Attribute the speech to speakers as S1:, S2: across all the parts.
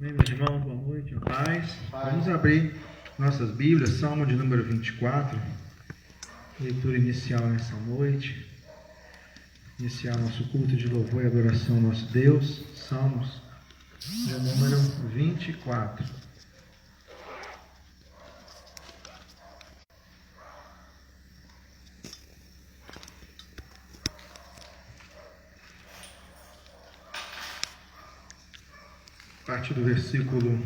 S1: Bem, meus irmãos, boa noite, a paz. Vamos abrir nossas Bíblias, Salmo de número 24, leitura inicial nessa noite, iniciar nosso culto de louvor e adoração ao nosso Deus, Salmos de número 24. A partir do versículo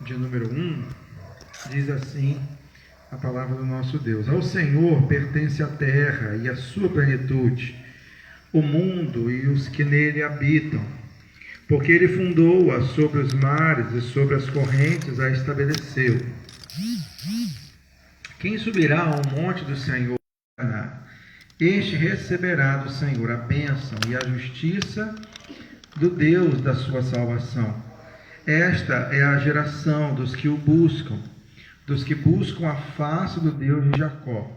S1: de número 1, diz assim a palavra do nosso Deus: Ao Senhor pertence a terra e a sua plenitude, o mundo e os que nele habitam, porque ele fundou-a sobre os mares e sobre as correntes a estabeleceu. Quem subirá ao monte do Senhor? Este receberá do Senhor a bênção e a justiça do Deus da sua salvação. Esta é a geração dos que o buscam, dos que buscam a face do Deus de Jacó.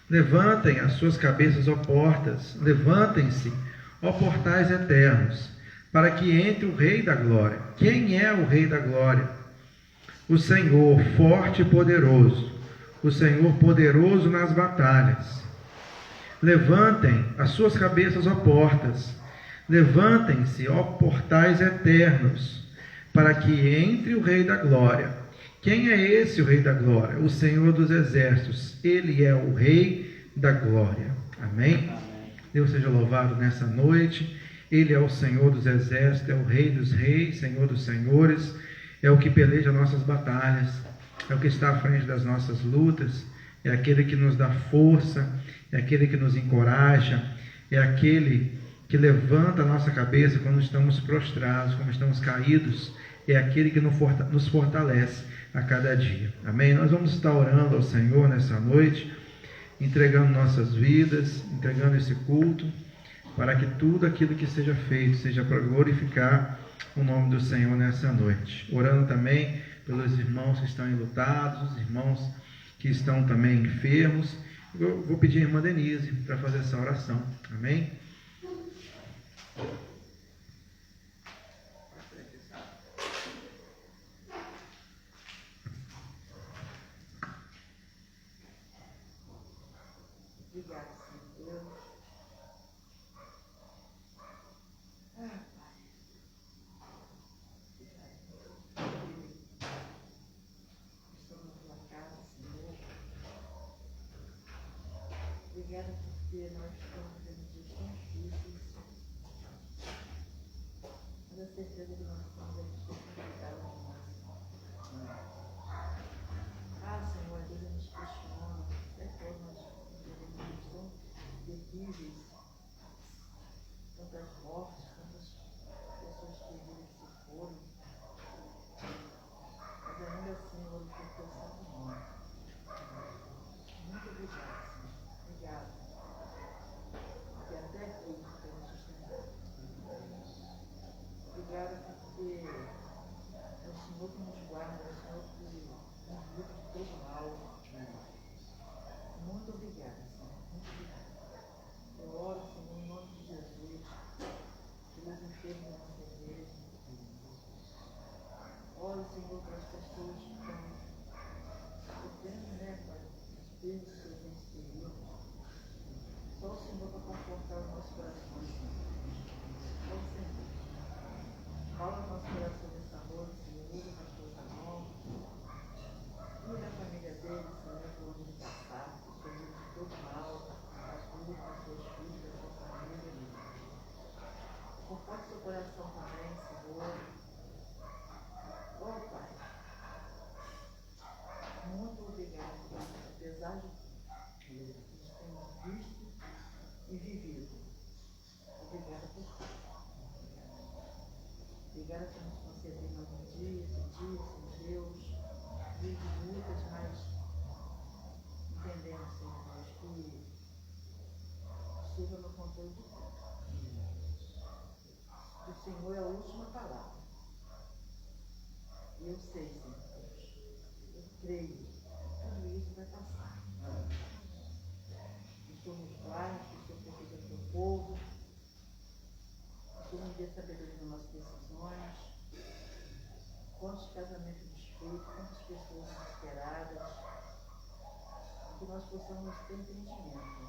S1: Levantem as suas cabeças, ó portas, levantem-se, ó portais eternos, para que entre o Rei da Glória. Quem é o Rei da Glória? O Senhor forte e poderoso, o Senhor poderoso nas batalhas. Levantem as suas cabeças, ó portas, levantem-se, ó portais eternos, para que entre o Rei da Glória. Quem é esse, o Rei da Glória? O Senhor dos Exércitos. Ele é o Rei da Glória. Amém? Deus seja louvado nessa noite. Ele é o Senhor dos Exércitos, é o Rei dos Reis, Senhor dos Senhores, é o que peleja nossas batalhas, é o que está à frente das nossas lutas, é aquele que nos dá força, é aquele que nos encoraja, é aquele que levanta a nossa cabeça quando estamos prostrados, quando estamos caídos, é aquele que nos fortalece a cada dia. Amém? Nós vamos estar orando ao Senhor nessa noite, entregando nossas vidas, entregando esse culto, para que tudo aquilo que seja feito seja para glorificar o nome do Senhor nessa noite. Orando também pelos irmãos que estão enlutados, os irmãos que estão também enfermos. Eu vou pedir a irmã Denise para fazer essa oração. Amém?
S2: Obrigada, Senhor Deus. Pai. Estou na tua casa, Senhor. Obrigada porque nós estamos vivendo dias tão difíceis. Mas a certeza que nós estamos aqui para nós. Senhor, às vezes a gente questiona, até quando nós vivemos tão terríveis, tantas mortes, tantas pessoas queridas se foram, mas ainda assim eu olho para o teu santo nome. Muito obrigada, Senhor. Obrigada. Porque até aqui tem nos sustentado. Obrigada porque é o Senhor que nos guarda, é o Senhor que nos livra de todo mal. Muito obrigada, Senhor. Muito obrigada. Eu oro, Senhor, em nome de Jesus, pelos enfermos nessa igreja. Oro, Senhor, para as pessoas que estão sofrendo, né, Pai, as perdas dos seus entes queridos. Só o Senhor para confortar os nossos corações, Senhor. Só o Senhor. Fala no nosso coração nessa noite, Senhor. Usa nas tuas mãos. Cuida da família dele, Senhor, por onde ele passar. Que o Senhor de todo mal, as lutas, das suas filhas, da sua família. Conforte seu coração também, Senhor. Oh, Pai. Muito obrigado, Pai. Apesar de termos visto e vivido. Obrigada por tudo. Obrigada por nos conceder mais um dia, Senhor Deus. Vive lutas, mas entendemos, Senhor Deus, que esteja no controle de tudo. O Senhor é a última palavra. E eu sei, Senhor Deus. Eu creio que tudo isso vai passar. Que o Senhor nos guarde, que o Senhor proteja o teu povo. Que o Senhor nos dê sabedoria nas nossas decisões. pessoas desesperadas, que nós possamos ter entendimento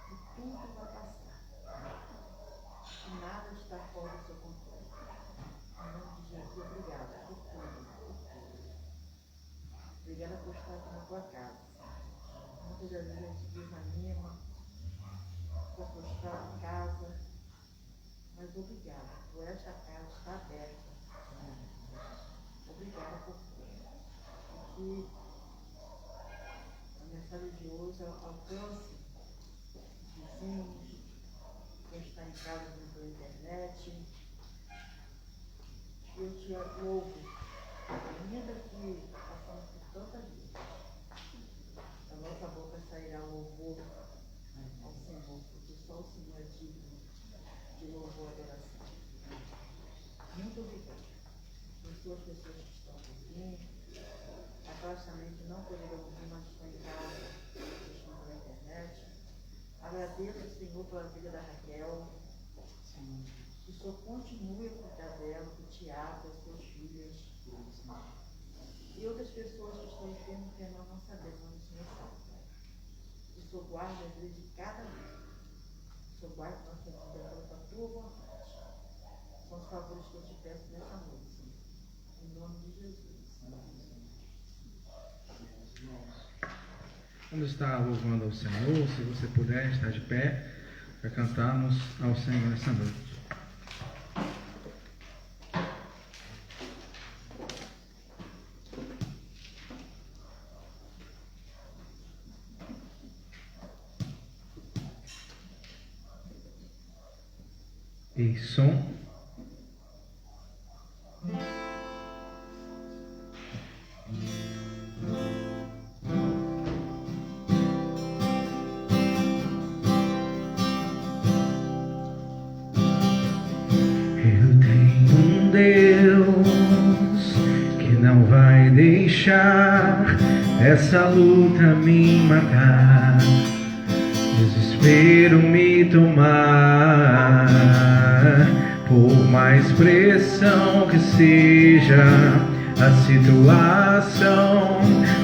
S2: que tudo vai passar, que nada está fora do seu controle. Em nome de Jesus, obrigada por tudo, por tudo. Obrigada por estar aqui na tua casa. Muitas das vezes a gente desanima, fica frustrado em casa, mas obrigada por esta casa estar aberta. Obrigada por tudo. Que a mensagem de hoje alcance vizinhos, quem está em casa pela internet. Eu te louvo, ainda que passamos por tanta vida. Da nossa boca sairá louvor ao Senhor, porque só o Senhor é digno de louvor e adoração. Muito obrigada. As pessoas que estão aqui, aquelas também que não poderão ouvir, mas estão em casa, estão pela internet. Agradeço, Senhor, pela vida da Raquel. Que o Senhor continue a cuidar dela, do Tiago, das suas filhas. E outras pessoas que estão enfermas que nós não sabemos onde o Senhor está. Que o Senhor guarde a vida de cada um. Que o Senhor guarde nossa vida pela tua vontade. São os favores que eu te peço nessa noite. Em nome de Jesus.
S1: Vamos estar louvando ao Senhor. Se você puder estar de pé para cantarmos ao Senhor nessa noite. E som. Essa luta me matar, desespero me tomar, por mais pressão que seja a situação,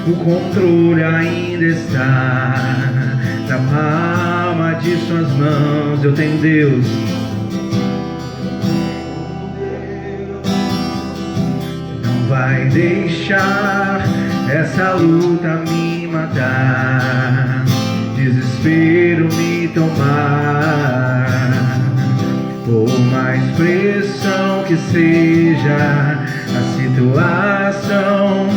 S1: o controle ainda está na palma de suas mãos. Eu tenho Deus. Não vai deixar essa luta me matar, desespero me tomar, por mais pressão que seja a situação,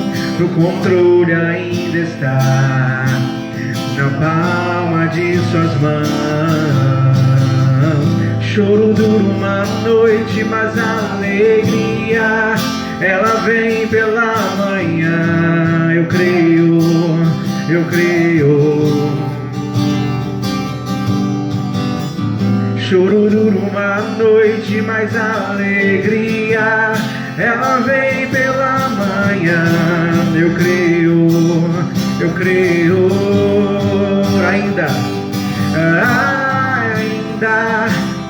S1: o controle ainda está na palma de suas mãos. Choro dura uma noite, mas a alegria ela vem pela manhã. Eu creio, eu creio. Choro dura uma noite, mas a alegria ela vem pela manhã. Eu creio, eu creio. Ainda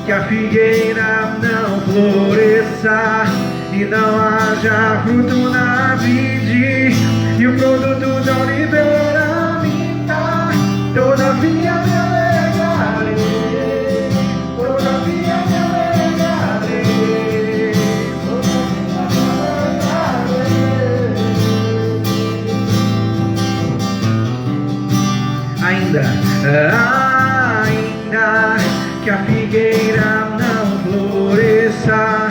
S1: que a figueira não floresça e não haja fruto na vide, e o produto da oliveira minta, todavia me alegrarei, todavia me alegrarei, todavia me alegrarei. Ainda que a figueira não floresça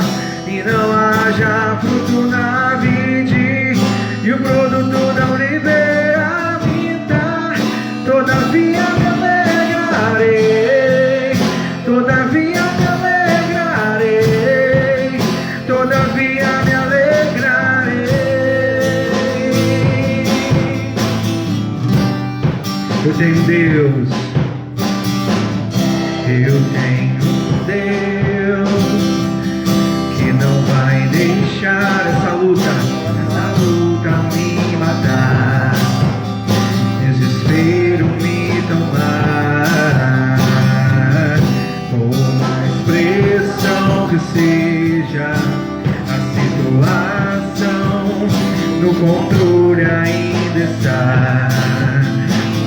S1: e não haja fruto na vide, e o produto da oliveira minta, todavia me alegrarei, todavia me alegrarei, todavia me alegrarei. Eu tenho Deus, eu tenho Deus que não vai deixar essa luta me matar, desespero me tomar, por mais pressão que seja a situação, no controle ainda está,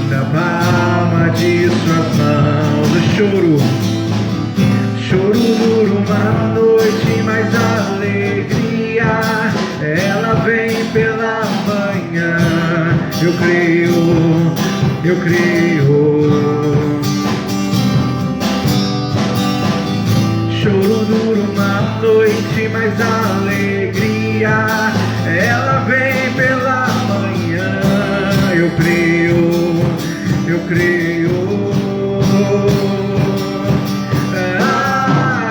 S1: na palma de suas mãos. O choro dura uma noite, mas a alegria ela vem pela manhã. Eu creio. Choro dura uma noite, mas a alegria ela vem pela manhã. Eu creio.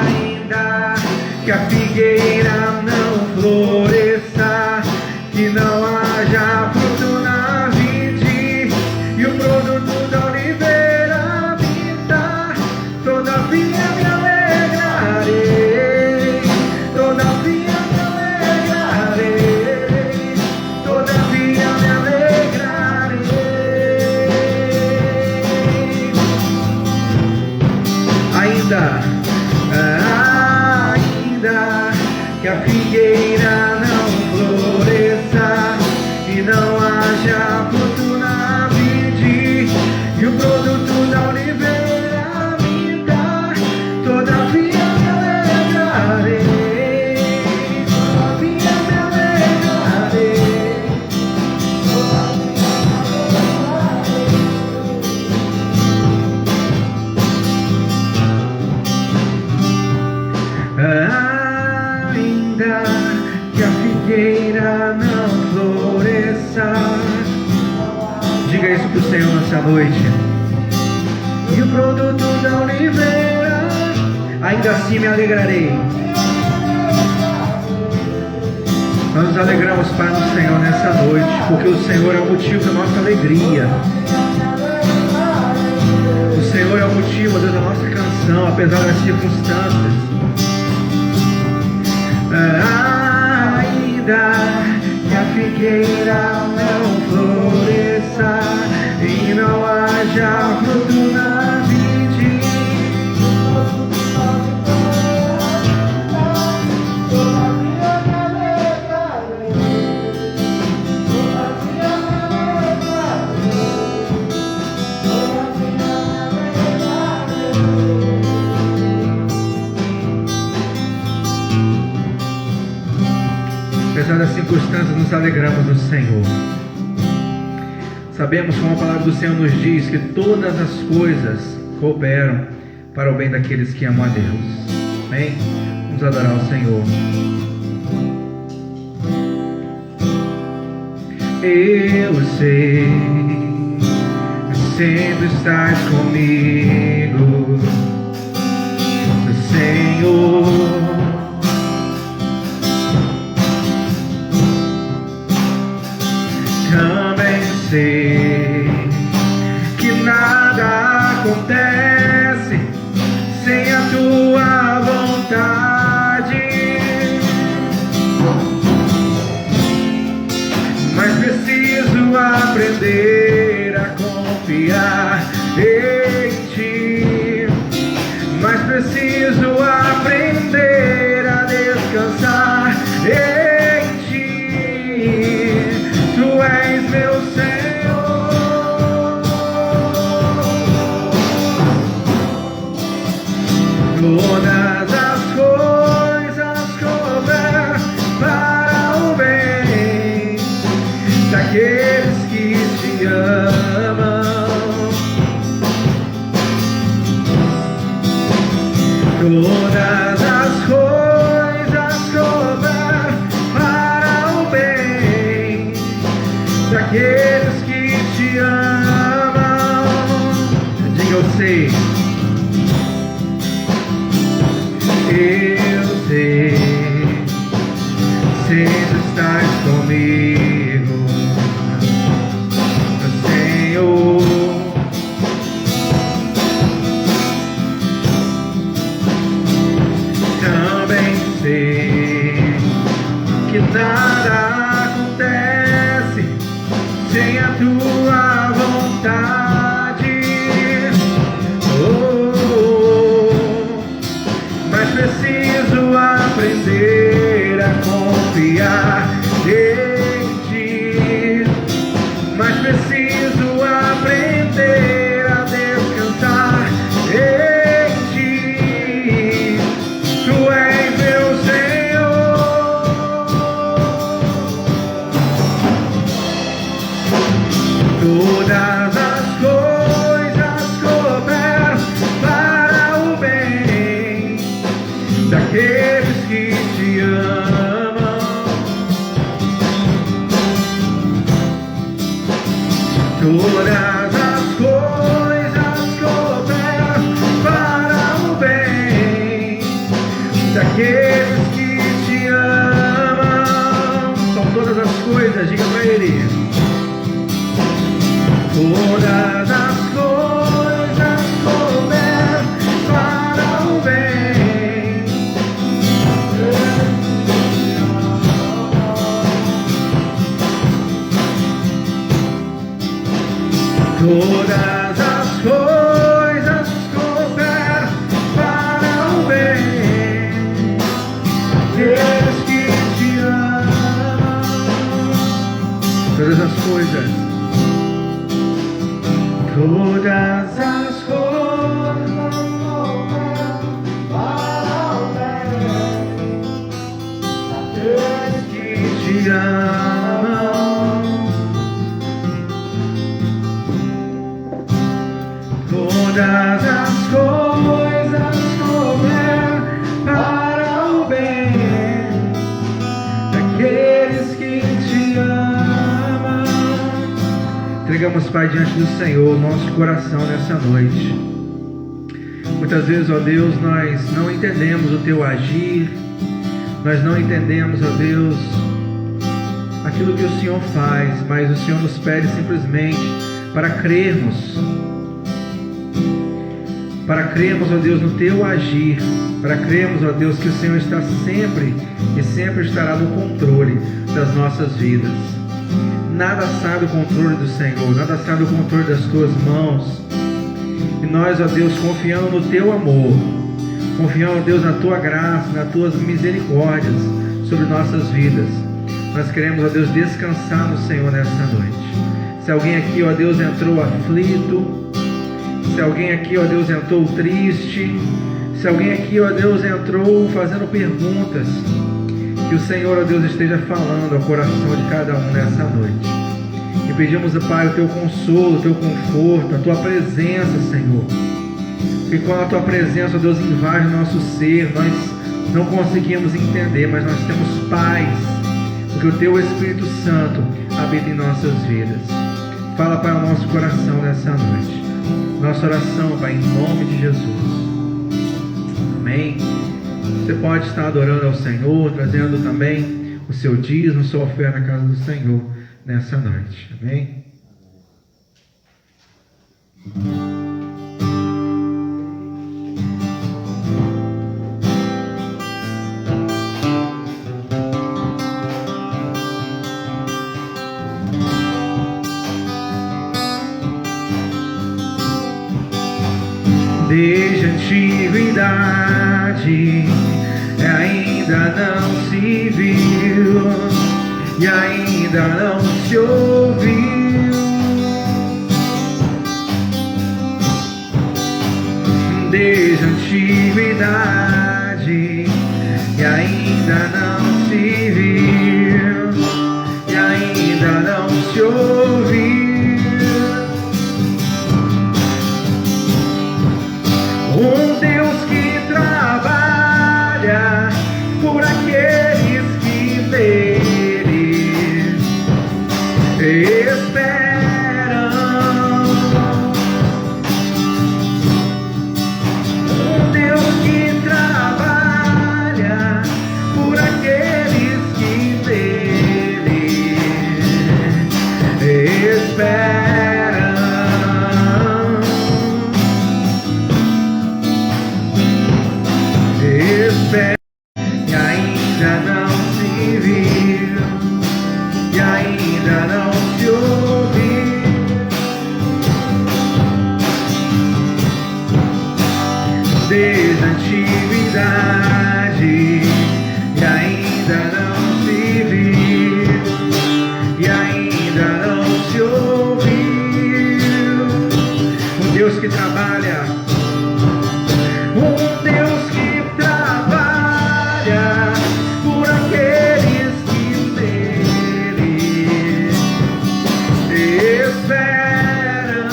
S1: Ainda que a figueira não floresça, que não haja fruto na vide e o produto da oliveira minta, todavia me alegrarei, todavia me alegrarei, todavia me alegrarei. Ainda que a figueira não floresça e não haja fruto na vide e o produto da oliveira minta, todavia me alegrarei, todavia me alegrarei, ainda que a figueira não floresça. Diga isso pro Senhor nessa noite. E o produto da oliveira, ainda assim me alegrarei. Nós nos alegramos, Pai, no Senhor nessa noite, porque o Senhor é o motivo da nossa alegria. O Senhor é o motivo, Deus, da nossa canção, apesar das circunstâncias. Ainda que a figueira não floresça e não haja fruto na vide, apesar das circunstâncias, nos alegramos no Senhor. Sabemos, como a palavra do Senhor nos diz, que todas as coisas cooperam para o bem daqueles que amam a Deus. Amém? Vamos adorar o Senhor. Eu sei que sempre estás comigo, Senhor. Também sei que nada acontece sem a tua vontade, mas preciso aprender a confiar em ti, mas preciso aprender a descansar em ti. Tu és meu Senhor, todas as coisas cooperam para o bem daqueles que te amam. Todas as coisas cooperam para o bem daqueles que te amam. Diga, eu sei. Eu sei, sempre estás comigo, Senhor. Também sei que nada acontece sem a tua vontade. Mas preciso aprender a confiar em ti. Todas as coisas cooperam para o bem daqueles que te amam. Todas as coisas. Todas as coisas cooperam para o bem daqueles que te amam. Todas as coisas cooperam para o bem daqueles que te amam. Entregamos, Pai, diante do Senhor, nosso coração nessa noite. Muitas vezes, ó Deus, nós não entendemos o Teu agir, nós não entendemos, ó Deus, aquilo que o Senhor faz, mas o Senhor nos pede simplesmente para crermos, ó Deus, no Teu agir, para crermos, ó Deus, que o Senhor está sempre e sempre estará no controle das nossas vidas. Nada sai do controle do Senhor, nada sai do controle das Tuas mãos. E nós, ó Deus, confiando no Teu amor, confiando, ó Deus, na Tua graça, nas Tuas misericórdias sobre nossas vidas, nós queremos, ó Deus, descansar no Senhor nessa noite. Se alguém aqui, ó Deus, entrou aflito, se alguém aqui, ó Deus, entrou triste, se alguém aqui, ó Deus, entrou fazendo perguntas, que o Senhor, ó Deus, esteja falando ao coração de cada um nessa noite. E pedimos, Pai, o Teu consolo, o Teu conforto, a Tua presença, Senhor. Porque quando a Tua presença, ó Deus, invade o nosso ser, nós não conseguimos entender, mas nós temos paz, porque o Teu Espírito Santo habita em nossas vidas. Fala, Pai, ao nosso coração nessa noite. Nossa oração, Pai, em nome de Jesus. Amém. Você pode estar adorando ao Senhor, trazendo também o seu dízimo, sua oferta na casa do Senhor nessa noite. Amém. Desde a antiguidade ainda não se viu e ainda não se ouviu desde a antiguidade e ainda não se viu e ainda não se ouviu um Deus que trabalha por aqueles que nele esperam. Um Deus que trabalha por aqueles que nele esperam. E ainda não se viu e ainda não se ouviu desde a antiguidade e ainda não se viu e ainda não se ouviu um Deus que trabalha, um Deus que por aqueles que nele esperam.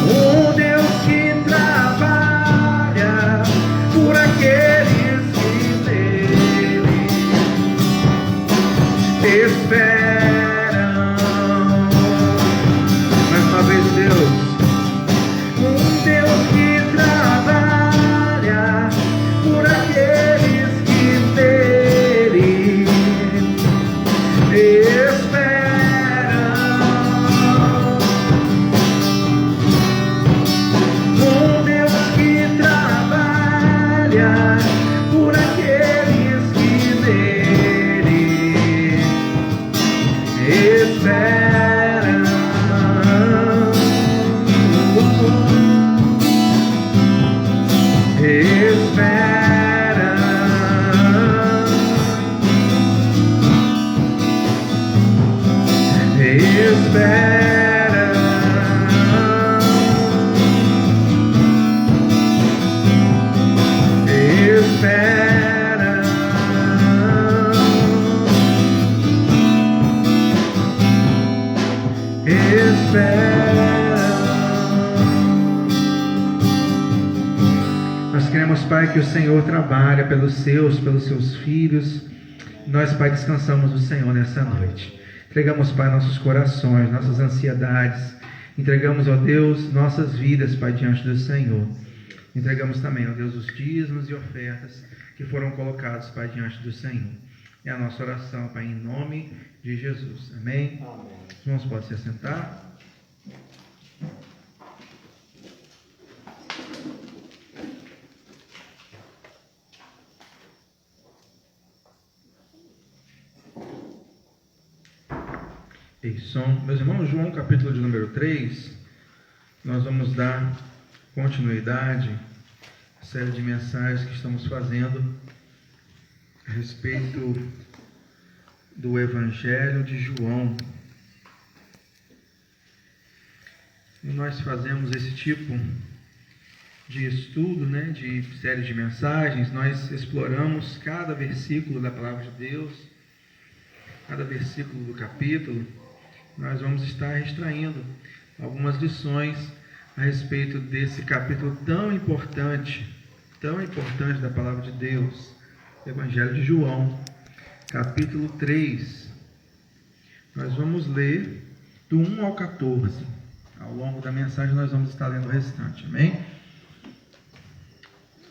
S1: Um Deus que trabalha por aqueles que nele esperam. Mais uma vez, Deus. Um Deus que trabalha por aqueles que nele esperam. Um Deus que trabalha por aqueles que nele esperam. que o Senhor trabalha pelos seus filhos. Nós, Pai, descansamos no Senhor nessa noite. Entregamos, Pai, nossos corações, nossas ansiedades. Entregamos, ó Deus, nossas vidas, Pai, diante do Senhor. Entregamos também, ó Deus, os dízimos e ofertas que foram colocados, Pai, diante do Senhor. É a nossa oração, Pai, em nome de Jesus. Amém? Amém. Os irmãos podem se assentar. Meus irmãos, João capítulo de número 3, nós vamos dar continuidade à série de mensagens que estamos fazendo a respeito do Evangelho de João. E nós fazemos esse tipo de estudo, de série de mensagens. Nós exploramos cada versículo da Palavra de Deus, cada versículo do capítulo. Nós vamos estar extraindo algumas lições a respeito desse capítulo tão importante da Palavra de Deus, Evangelho de João, capítulo 3. Nós vamos ler do 1 ao 14. Ao longo da mensagem nós vamos estar lendo o restante, amém?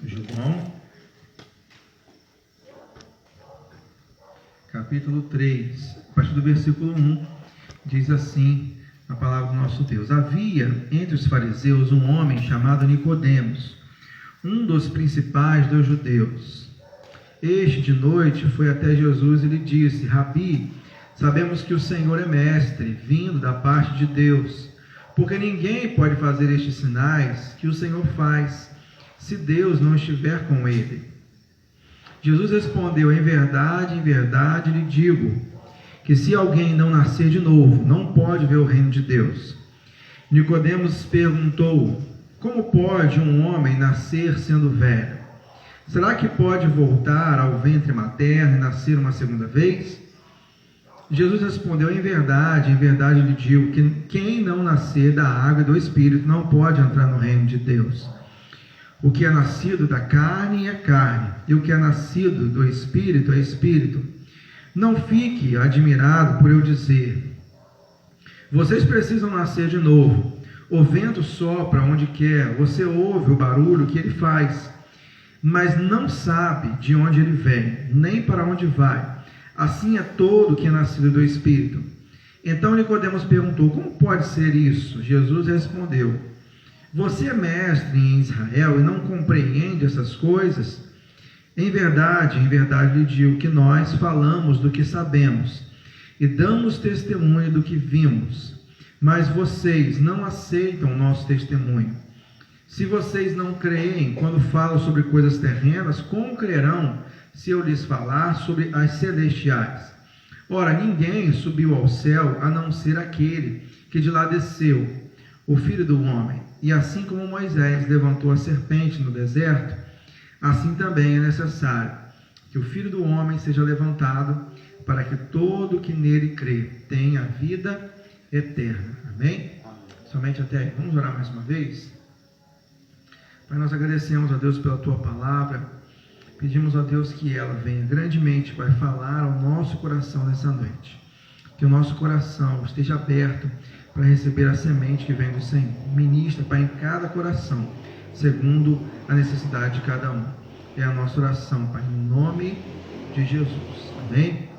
S1: João, capítulo 3, a partir do versículo 1. Diz assim a palavra do nosso Deus: havia entre os fariseus um homem chamado Nicodemos, um dos principais dos judeus. Este de noite foi até Jesus e lhe disse: Rabi, sabemos que o Senhor é mestre, vindo da parte de Deus, porque ninguém pode fazer estes sinais que o Senhor faz, se Deus não estiver com ele. Jesus respondeu: em verdade lhe digo, que se alguém não nascer de novo, não pode ver o reino de Deus. Nicodemos perguntou: como pode um homem nascer sendo velho? Será que pode voltar ao ventre materno e nascer uma segunda vez? Jesus respondeu: em verdade lhe digo, que quem não nascer da água e do Espírito não pode entrar no reino de Deus. O que é nascido da carne é carne, e o que é nascido do Espírito é Espírito. Não fique admirado por eu dizer: vocês precisam nascer de novo. O vento sopra onde quer, você ouve o barulho que ele faz, mas não sabe de onde ele vem, nem para onde vai. Assim é todo que é nascido do Espírito. Então Nicodemos perguntou: como pode ser isso? Jesus respondeu: você é mestre em Israel e não compreende essas coisas? Em verdade lhe digo que nós falamos do que sabemos e damos testemunho do que vimos, mas vocês não aceitam o nosso testemunho. Se vocês não creem quando falo sobre coisas terrenas, como crerão se eu lhes falar sobre as celestiais? Ora, ninguém subiu ao céu a não ser aquele que de lá desceu, o Filho do Homem. E assim como Moisés levantou a serpente no deserto, assim também é necessário que o Filho do Homem seja levantado, para que todo que nele crê tenha vida eterna. Amém? Somente até aí. Vamos orar mais uma vez? Pai, nós agradecemos a Deus pela Tua palavra. Pedimos a Deus que ela venha grandemente, Pai, falar ao nosso coração nessa noite. Que o nosso coração esteja aberto para receber a semente que vem do Senhor. Ministra, Pai, em cada coração, segundo a necessidade de cada um. É a nossa oração, Pai, em nome de Jesus. Amém?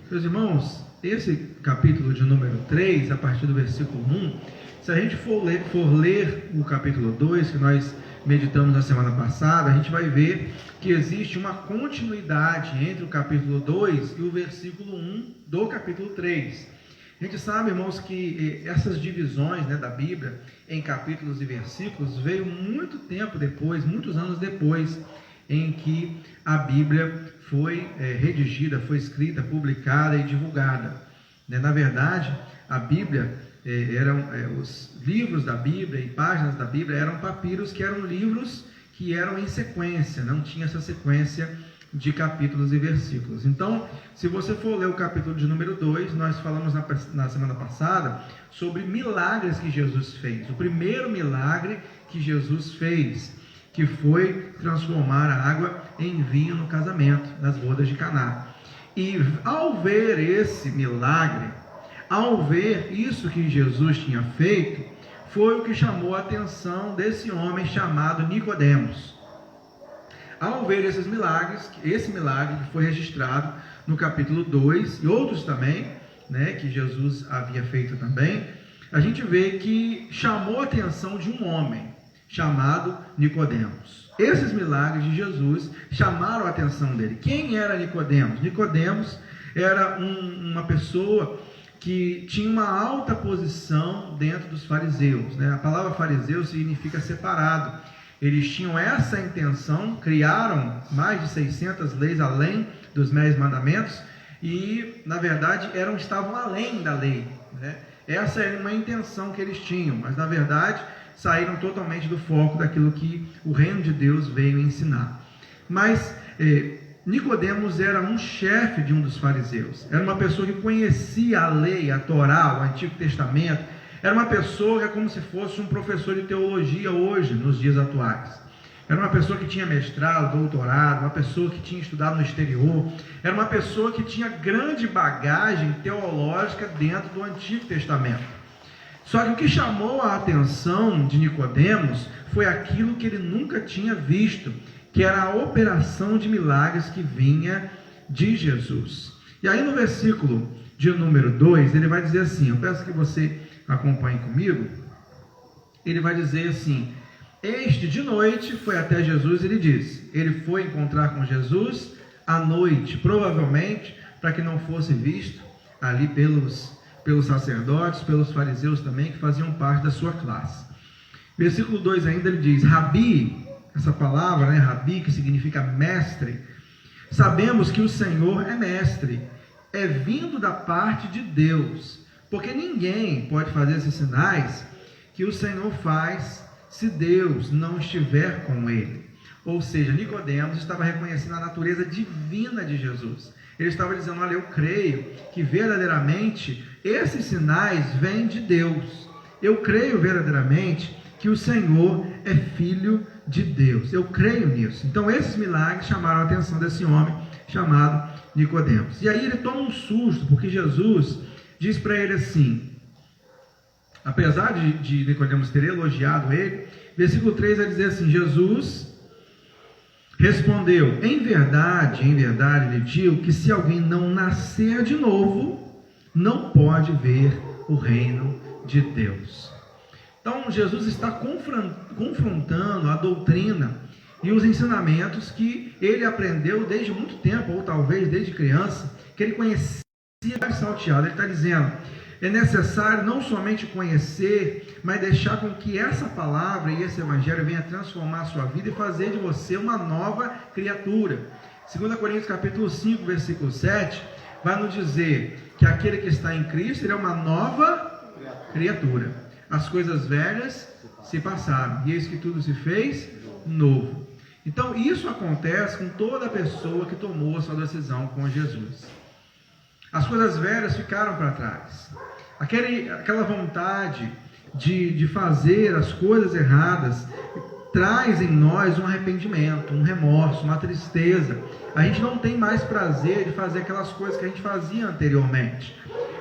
S1: Meus irmãos, esse capítulo de número 3, a partir do versículo 1, se a gente for ler o capítulo 2, que nós meditamos na semana passada, a gente vai ver que existe uma continuidade entre o capítulo 2 e o versículo 1 do capítulo 3. A gente sabe, irmãos, que essas divisões da Bíblia em capítulos e versículos veio muito tempo depois, muitos anos depois, em que a Bíblia foi redigida, foi escrita, publicada e divulgada. Na verdade, a Bíblia, os livros da Bíblia e páginas da Bíblia eram papiros que eram livros que eram em sequência, não tinha essa sequência de capítulos e versículos. Então, se você for ler o capítulo de número 2, nós falamos na semana passada sobre milagres que Jesus fez. O primeiro milagre que Jesus fez. que foi transformar a água em vinho no casamento, nas bodas de Caná. E ao ver esse milagre, ao ver isso que Jesus tinha feito, foi o que chamou a atenção desse homem chamado Nicodemos. Ao ver esses milagres, esse milagre que foi registrado no capítulo 2, e outros também, né, que Jesus havia feito também, a gente vê que chamou a atenção de um homem chamado Nicodemos. Esses milagres de Jesus chamaram a atenção dele. Quem era Nicodemos? Nicodemos era uma pessoa que tinha uma alta posição dentro dos fariseus, né? A palavra fariseu significa separado. Eles tinham essa intenção, criaram mais de 600 leis além dos 10 mandamentos e, na verdade, estavam além da lei, né? Essa era uma intenção que eles tinham, mas, na verdade, saíram totalmente do foco daquilo que o reino de Deus veio ensinar. Mas Nicodemos era um chefe de um dos fariseus, era uma pessoa que conhecia a lei, a Torá, o Antigo Testamento, era uma pessoa que é como se fosse um professor de teologia hoje, nos dias atuais. Era uma pessoa que tinha mestrado, doutorado, uma pessoa que tinha estudado no exterior, era uma pessoa que tinha grande bagagem teológica dentro do Antigo Testamento. Só que o que chamou a atenção de Nicodemos foi aquilo que ele nunca tinha visto, que era a operação de milagres que vinha de Jesus. E aí no versículo de número 2, ele vai dizer assim, eu peço que você acompanhe comigo, ele vai dizer assim, este de noite foi até Jesus, ele diz, ele foi encontrar com Jesus à noite, provavelmente para que não fosse visto ali pelos sacerdotes, pelos fariseus também, que faziam parte da sua classe. Versículo 2 ainda ele diz, Rabi, essa palavra, né, Rabi, que significa mestre, sabemos que o Senhor é mestre, é vindo da parte de Deus, porque ninguém pode fazer esses sinais que o Senhor faz se Deus não estiver com ele. Ou seja, Nicodemos estava reconhecendo a natureza divina de Jesus. Ele estava dizendo, olha, eu creio que verdadeiramente esses sinais vêm de Deus. Eu creio verdadeiramente que o Senhor é filho de Deus. Eu creio nisso. Então esses milagres chamaram a atenção desse homem chamado Nicodemos. E aí ele toma um susto, porque Jesus diz para ele assim, apesar de Nicodemos ter elogiado ele, versículo 3 vai dizer assim, Jesus respondeu, em verdade lhe digo que se alguém não nascer de novo, não pode ver o reino de Deus. Então Jesus está confrontando a doutrina e os ensinamentos que ele aprendeu desde muito tempo, ou talvez desde criança, que ele conhecia salteado. Ele está dizendo, é necessário não somente conhecer, mas deixar com que essa palavra e esse evangelho venha transformar a sua vida e fazer de você uma nova criatura. 2 Coríntios capítulo 5, versículo 7, vai nos dizer que aquele que está em Cristo, ele é uma nova criatura. As coisas velhas se passaram, e eis que tudo se fez novo. Então isso acontece com toda pessoa que tomou a sua decisão com Jesus. As coisas velhas ficaram para trás. Aquela vontade de fazer as coisas erradas traz em nós um arrependimento, um remorso, uma tristeza. A gente não tem mais prazer de fazer aquelas coisas que a gente fazia anteriormente.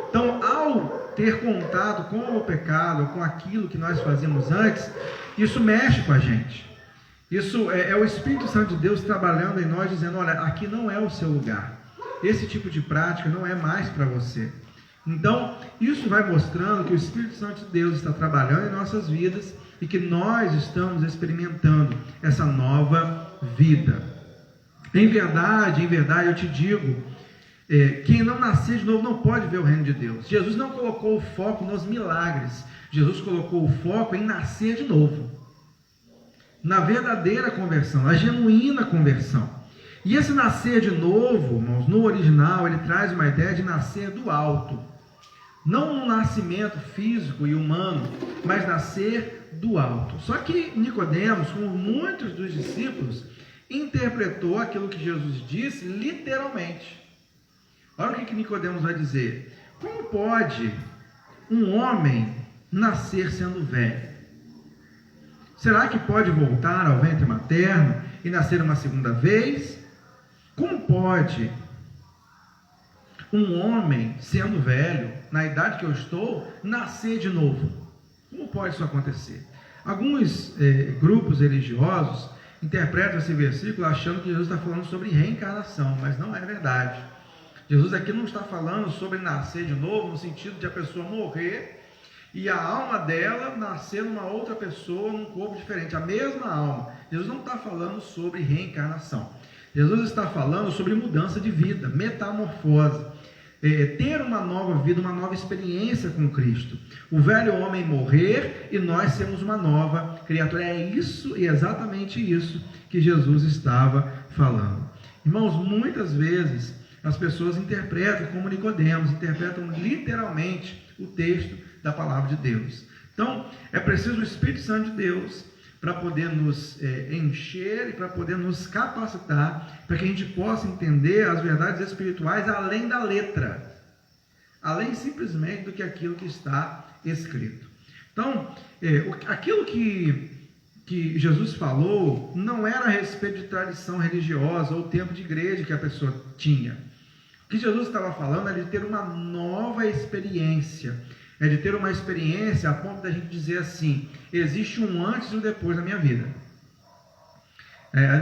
S1: Então, ao ter contato com o pecado, com aquilo que nós fazíamos antes, isso mexe com a gente. Isso é o Espírito Santo de Deus trabalhando em nós, dizendo, olha, aqui não é o seu lugar. Esse tipo de prática não é mais para você. Então, isso vai mostrando que o Espírito Santo de Deus está trabalhando em nossas vidas e que nós estamos experimentando essa nova vida. Em verdade, eu te digo, quem não nascer de novo não pode ver o reino de Deus. Jesus não colocou o foco nos milagres. Jesus colocou o foco em nascer de novo. Na verdadeira conversão, a genuína conversão. E esse nascer de novo, irmãos, no original, ele traz uma ideia de nascer do alto. Não um nascimento físico e humano, mas nascer do alto. Só que Nicodemos, como muitos dos discípulos, interpretou aquilo que Jesus disse literalmente. Olha o que Nicodemos vai dizer. Como pode um homem nascer sendo velho? Será que pode voltar ao ventre materno e nascer uma segunda vez? Como pode um homem, sendo velho, na idade que eu estou, nascer de novo? Como pode isso acontecer? Alguns grupos religiosos interpretam esse versículo achando que Jesus está falando sobre reencarnação, mas não é verdade. Jesus aqui não está falando sobre nascer de novo, no sentido de a pessoa morrer e a alma dela nascer numa outra pessoa, num corpo diferente, a mesma alma. Jesus não está falando sobre reencarnação. Jesus está falando sobre mudança de vida, metamorfose. Ter uma nova vida, uma nova experiência com Cristo. O velho homem morrer e nós sermos uma nova criatura. É isso, e exatamente isso que Jesus estava falando. Irmãos, muitas vezes as pessoas interpretam como Nicodemos, interpretam literalmente o texto da palavra de Deus. Então, é preciso o Espírito Santo de Deus para poder nos encher e para poder nos capacitar para que a gente possa entender as verdades espirituais além da letra, além simplesmente do que aquilo que está escrito. Então, aquilo que Jesus falou não era a respeito de tradição religiosa ou tempo de igreja que a pessoa tinha. O que Jesus estava falando é de ter uma nova experiência, é de ter uma experiência a ponto da gente dizer assim: existe um antes e um depois na minha vida.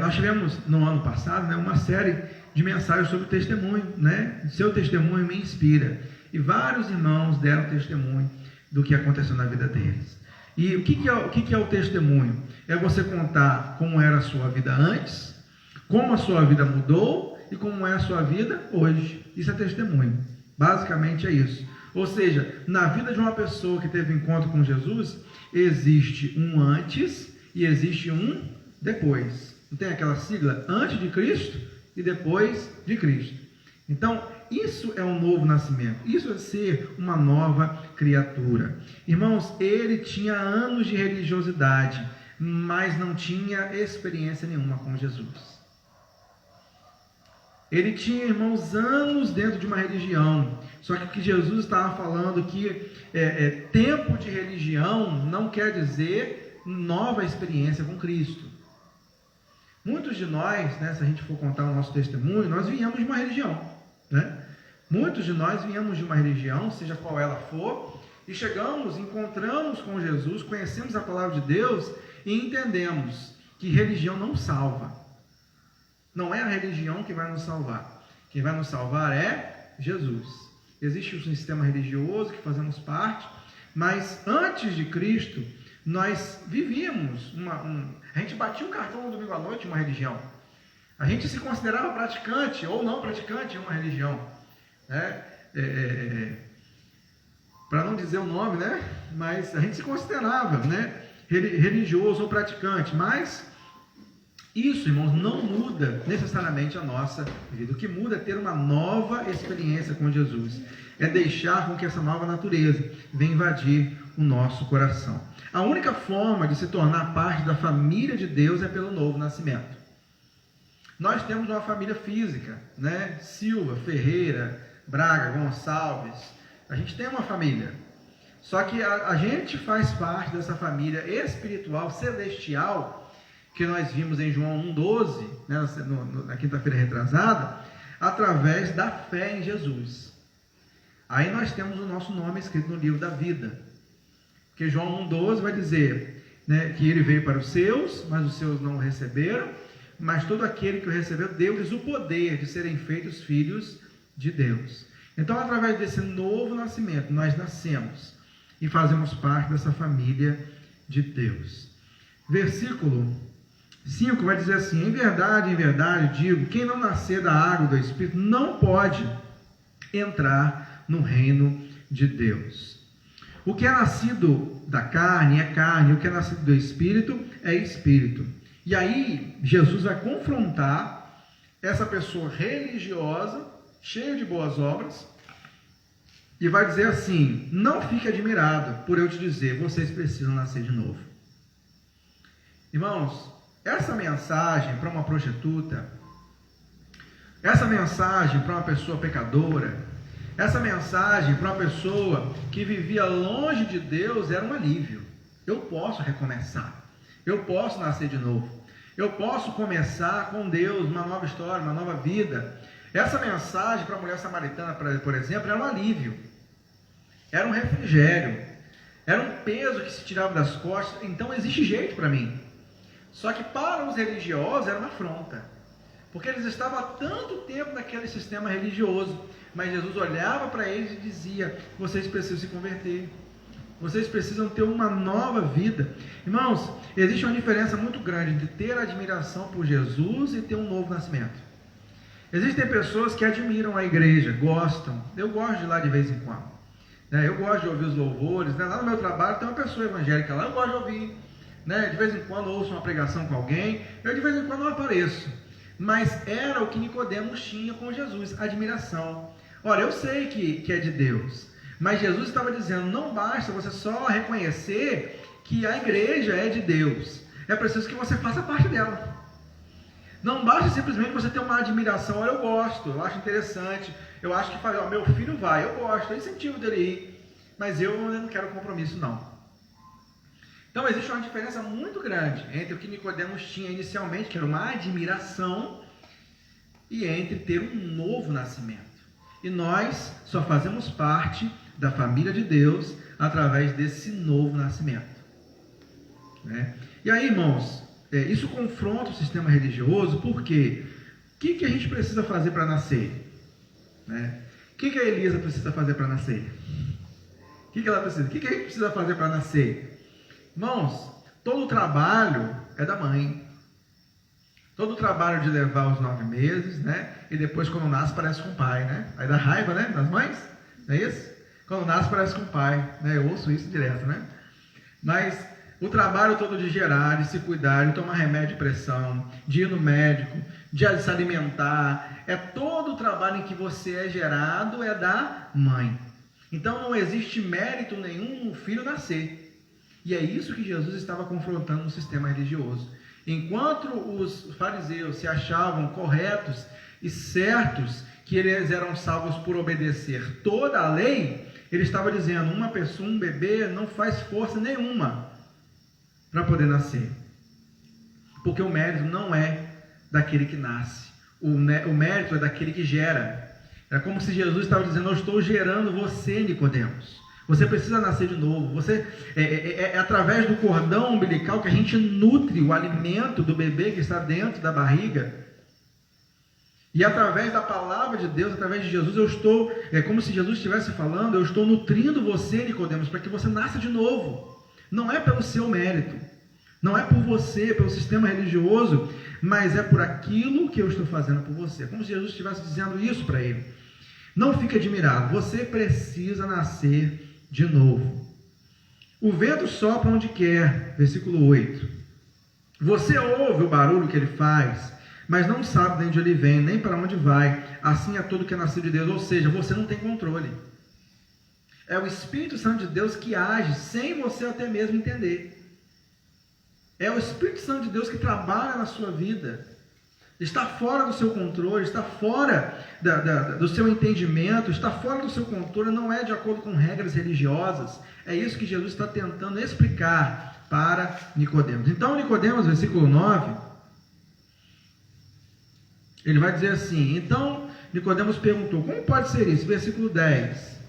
S1: Nós tivemos no ano passado uma série de mensagens sobre testemunho, seu testemunho me inspira, e vários irmãos deram testemunho do que aconteceu na vida deles. E o que é o testemunho? É você contar como era a sua vida antes, como a sua vida mudou e como é a sua vida hoje. Isso é testemunho, basicamente é isso. Ou seja, na vida de uma pessoa que teve encontro com Jesus, existe um antes e existe um depois. Não tem aquela sigla antes de Cristo e depois de Cristo. Então, isso é um novo nascimento. Isso é ser uma nova criatura. Irmãos, ele tinha anos de religiosidade, mas não tinha experiência nenhuma com Jesus. Ele tinha, irmãos, anos dentro de uma religião. Só que o que Jesus estava falando que tempo de religião não quer dizer nova experiência com Cristo. Muitos de nós, se a gente for contar o nosso testemunho, nós viemos de uma religião. Muitos de nós viemos de uma religião, seja qual ela for, e chegamos, encontramos com Jesus, conhecemos a palavra de Deus e entendemos que religião não salva. Não é a religião que vai nos salvar. Quem vai nos salvar é Jesus. Existe um sistema religioso que fazemos parte, mas antes de Cristo, nós vivíamos a gente batia o cartão no domingo à noite em uma religião. A gente se considerava praticante ou não praticante em uma religião. Para não dizer o nome, mas a gente se considerava religioso ou praticante, mas isso, irmãos, não muda necessariamente a nossa vida. O que muda é ter uma nova experiência com Jesus. É deixar com que essa nova natureza venha invadir o nosso coração. A única forma de se tornar parte da família de Deus é pelo novo nascimento. Nós temos uma família física, Silva, Ferreira, Braga, Gonçalves. A gente tem uma família. Só que a gente faz parte dessa família espiritual, celestial, que nós vimos em João 1,12, na quinta-feira retrasada, através da fé em Jesus. Aí nós temos o nosso nome escrito no livro da vida. Porque João 1,12 vai dizer que ele veio para os seus, mas os seus não o receberam, mas todo aquele que o recebeu, deu-lhes o poder de serem feitos filhos de Deus. Então, através desse novo nascimento, nós nascemos e fazemos parte dessa família de Deus. Versículo 5 vai dizer assim: em verdade digo, quem não nascer da água e do Espírito não pode entrar no reino de Deus. O que é nascido da carne é carne, o que é nascido do Espírito é Espírito. E aí Jesus vai confrontar essa pessoa religiosa, cheia de boas obras, e vai dizer assim: não fique admirado por eu te dizer, vocês precisam nascer de novo. Irmãos, essa mensagem para uma prostituta, essa mensagem para uma pessoa pecadora, essa mensagem para uma pessoa que vivia longe de Deus era um alívio. Eu posso recomeçar. Eu posso nascer de novo. Eu posso começar com Deus uma nova história, uma nova vida. Essa mensagem para a mulher samaritana, por exemplo, era um alívio. Era um refrigério. Era um peso que se tirava das costas. Então existe jeito para mim. Só que para os religiosos era uma afronta. Porque eles estavam há tanto tempo naquele sistema religioso. Mas Jesus olhava para eles e dizia: vocês precisam se converter. Vocês precisam ter uma nova vida. Irmãos, existe uma diferença muito grande de ter admiração por Jesus e ter um novo nascimento. Existem pessoas que admiram a igreja, gostam. Eu gosto de ir lá de vez em quando. Eu gosto de ouvir os louvores. Lá no meu trabalho tem uma pessoa evangélica lá, eu gosto de ouvir. De vez em quando ouço uma pregação com alguém, eu de vez em quando não apareço. Mas era o que Nicodemos tinha com Jesus, admiração. Olha, eu sei que é de Deus, mas Jesus estava dizendo: não basta você só reconhecer que a igreja é de Deus, é preciso que você faça parte dela. Não basta simplesmente você ter uma admiração: olha, eu gosto, eu acho interessante, eu acho que meu filho vai, eu gosto, eu incentivo dele ir, mas eu não quero compromisso não. Então existe uma diferença muito grande entre o que Nicodemos tinha inicialmente, que era uma admiração, e entre ter um novo nascimento. E nós só fazemos parte da família de Deus através desse novo nascimento. E aí, irmãos, isso confronta o sistema religioso, porque o que a gente precisa fazer para nascer? O que a Elisa precisa fazer para nascer? O que ela precisa? O que a gente precisa fazer para nascer? Irmãos, todo o trabalho é da mãe. Todo o trabalho de levar os 9 meses, e depois quando nasce parece com o pai, Aí dá raiva, das mães, não é isso? Quando nasce parece com o pai, Eu ouço isso direto, Mas o trabalho todo de gerar, de se cuidar, de tomar remédio de pressão, de ir no médico, de se alimentar, todo o trabalho em que você é gerado é da mãe. Então não existe mérito nenhum no filho nascer. E é isso que Jesus estava confrontando no sistema religioso. Enquanto os fariseus se achavam corretos e certos que eles eram salvos por obedecer toda a lei, ele estava dizendo: uma pessoa, um bebê, não faz força nenhuma para poder nascer. Porque o mérito não é daquele que nasce. O mérito é daquele que gera. É como se Jesus estava dizendo: eu estou gerando você, Nicodemos. Você precisa nascer de novo. É através do cordão umbilical que a gente nutre o alimento do bebê que está dentro da barriga. E através da palavra de Deus, através de Jesus, é como se Jesus estivesse falando: eu estou nutrindo você, Nicodemos, para que você nasça de novo. Não é pelo seu mérito, não é por você, pelo sistema religioso, mas é por aquilo que eu estou fazendo por você. É como se Jesus estivesse dizendo isso para ele. Não fique admirado, você precisa nascer de novo. O vento sopra onde quer, versículo 8. Você ouve o barulho que ele faz, mas não sabe de onde ele vem, nem para onde vai. Assim é todo que é nascido de Deus. Ou seja, você não tem controle. É o Espírito Santo de Deus que age sem você até mesmo entender. É o Espírito Santo de Deus que trabalha na sua vida. Está fora do seu controle, está fora do seu entendimento, está fora do seu controle, não é de acordo com regras religiosas. É isso que Jesus está tentando explicar para Nicodemos. Então, Nicodemos, versículo 9, ele vai dizer assim: então Nicodemos perguntou: como pode ser isso? Versículo 10: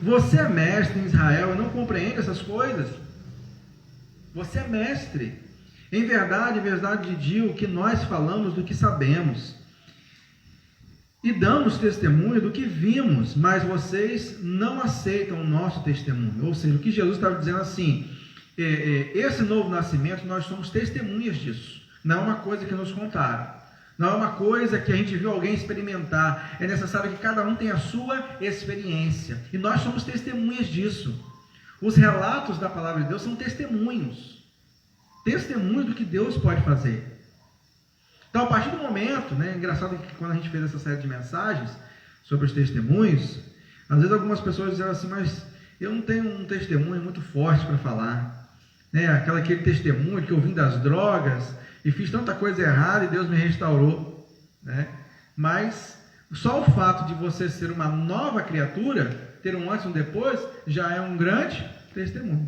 S1: você é mestre em Israel e não compreende essas coisas? Você é mestre. Em verdade digo que nós falamos do que sabemos e damos testemunho do que vimos, mas vocês não aceitam o nosso testemunho. Ou seja, o que Jesus estava dizendo assim: esse novo nascimento, nós somos testemunhas disso. Não é uma coisa que nos contaram, não é uma coisa que a gente viu alguém experimentar. É necessário que cada um tenha a sua experiência, e nós somos testemunhas disso. Os relatos da palavra de Deus são testemunhos do que Deus pode fazer. Então, a partir do momento, engraçado que quando a gente fez essa série de mensagens sobre os testemunhos, às vezes algumas pessoas dizem assim: mas eu não tenho um testemunho muito forte para falar, aquele testemunho que eu vim das drogas e fiz tanta coisa errada e Deus me restaurou, Mas só o fato de você ser uma nova criatura, ter um antes e um depois, já é um grande testemunho.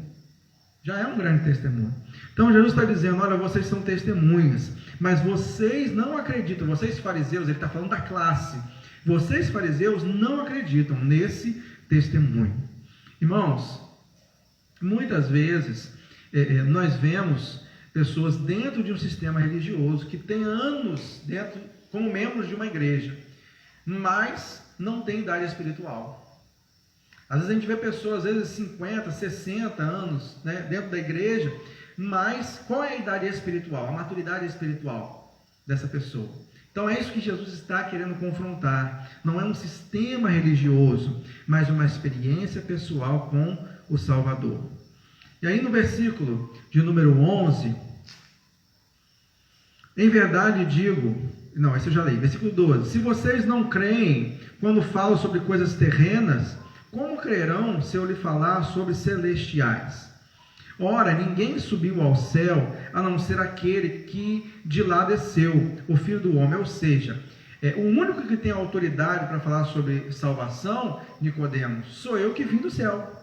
S1: Já é um grande testemunho. Então Jesus está dizendo, olha, vocês são testemunhas, mas vocês não acreditam, vocês fariseus, ele está falando da classe, vocês fariseus não acreditam nesse testemunho. Irmãos, muitas vezes nós vemos pessoas dentro de um sistema religioso que tem anos dentro, como membros de uma igreja, mas não tem idade espiritual. Às vezes a gente vê pessoas, às vezes 50, 60 anos, né, dentro da igreja, mas qual é a idade espiritual, a maturidade espiritual dessa pessoa? Então é isso que Jesus está querendo confrontar. Não é um sistema religioso, mas uma experiência pessoal com o Salvador. E aí no versículo de número 11, em verdade digo, não, esse eu já li, versículo 12, se vocês não creem quando falo sobre coisas terrenas, como crerão se eu lhe falar sobre celestiais? Ora, ninguém subiu ao céu, a não ser aquele que de lá desceu, o Filho do Homem. Ou seja, o único que tem autoridade para falar sobre salvação, Nicodemos, sou eu que vim do céu.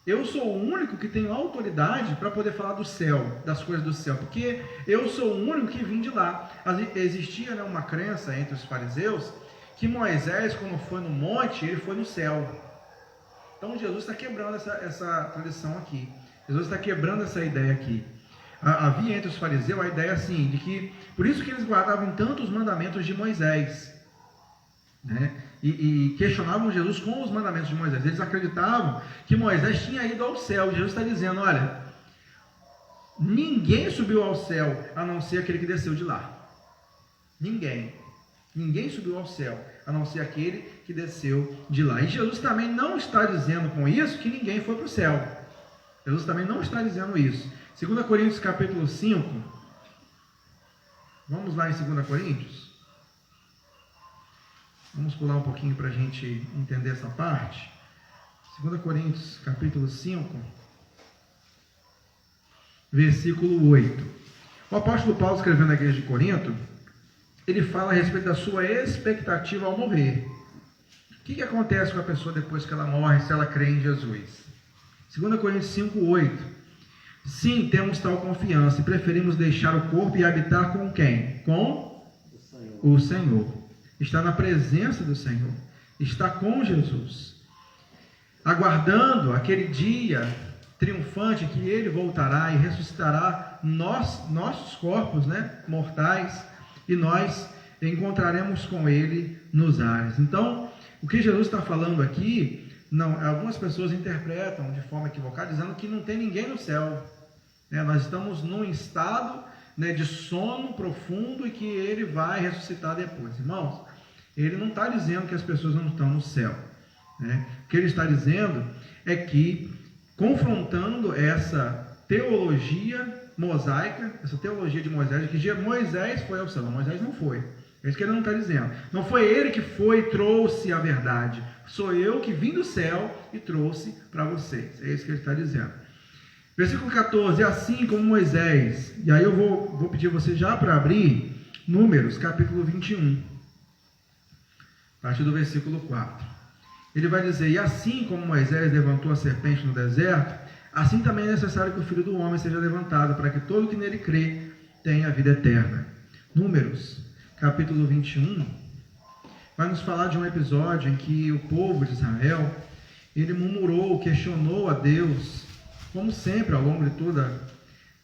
S1: Eu sou o único que tenho autoridade para poder falar do céu, das coisas do céu, porque eu sou o único que vim de lá. Existia, né, uma crença entre os fariseus, que Moisés, quando foi no monte, ele foi no céu. Então Jesus está quebrando essa tradição aqui. Jesus está quebrando essa ideia aqui. Havia entre os fariseus a ideia assim, de que, por isso que eles guardavam tanto os mandamentos de Moisés, né? E questionavam Jesus com os mandamentos de Moisés. Eles acreditavam que Moisés tinha ido ao céu. Jesus está dizendo, olha, ninguém subiu ao céu, a não ser aquele que desceu de lá. Ninguém subiu ao céu, a não ser aquele que desceu de lá. E Jesus também não está dizendo com isso que ninguém foi para o céu. Jesus também não está dizendo isso. 2 Coríntios capítulo 5. Vamos lá em 2 Coríntios. Vamos pular um pouquinho para a gente entender essa parte. 2 Coríntios capítulo 5, versículo 8. O apóstolo Paulo, escrevendo na igreja de Corinto, ele fala a respeito da sua expectativa ao morrer. O que acontece com a pessoa depois que ela morre, se ela crê em Jesus? 2 Coríntios 5, 8. Sim, temos tal confiança e preferimos deixar o corpo e habitar com quem? Com o Senhor. Está na presença do Senhor. Está com Jesus. Aguardando aquele dia triunfante que Ele voltará e ressuscitará nossos corpos, né, mortais, e nós encontraremos com Ele nos ares. Então, o que Jesus está falando aqui, algumas pessoas interpretam de forma equivocada, dizendo que não tem ninguém no céu. Nós estamos num estado, né, de sono profundo e que Ele vai ressuscitar depois. Irmãos, Ele não está dizendo que as pessoas não estão no céu. Né? O que Ele está dizendo é que, confrontando essa teologia mosaica, essa teologia de Moisés, que Moisés foi ao céu, Moisés não foi. É isso que ele não está dizendo. Não foi ele que foi e trouxe a verdade. Sou eu que vim do céu e trouxe para vocês. É isso que ele está dizendo. Versículo 14. Assim como Moisés. E aí eu vou pedir você já para abrir Números, capítulo 21. A partir do versículo 4. Ele vai dizer, e assim como Moisés levantou a serpente no deserto, assim também é necessário que o Filho do Homem seja levantado, para que todo que nele crê tenha a vida eterna. Números, capítulo 21, vai nos falar de um episódio em que o povo de Israel, ele murmurou, questionou a Deus, como sempre ao longo de toda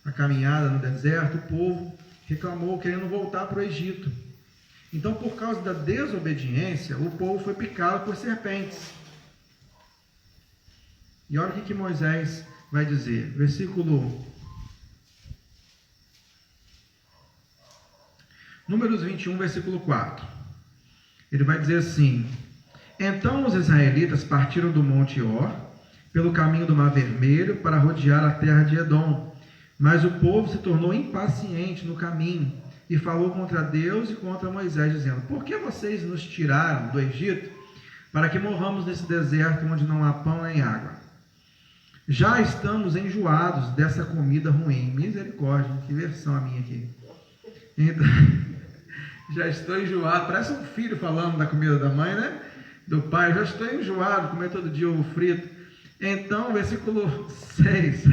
S1: a caminhada no deserto, o povo reclamou querendo voltar para o Egito. Então, por causa da desobediência, o povo foi picado por serpentes. E olha o que Moisés vai dizer, versículo Números 21, versículo 4. Ele vai dizer assim, então os israelitas partiram do monte Or, pelo caminho do Mar Vermelho, para rodear a terra de Edom. Mas o povo se tornou impaciente no caminho, e falou contra Deus e contra Moisés, dizendo, por que vocês nos tiraram do Egito, para que morramos nesse deserto, onde não há pão nem água? Já estamos enjoados dessa comida ruim. Misericórdia, que versão a minha aqui. Então, já estou enjoado. Parece um filho falando da comida da mãe, né? Do pai. Já estou enjoado de comer todo dia ovo frito. Então, versículo 6.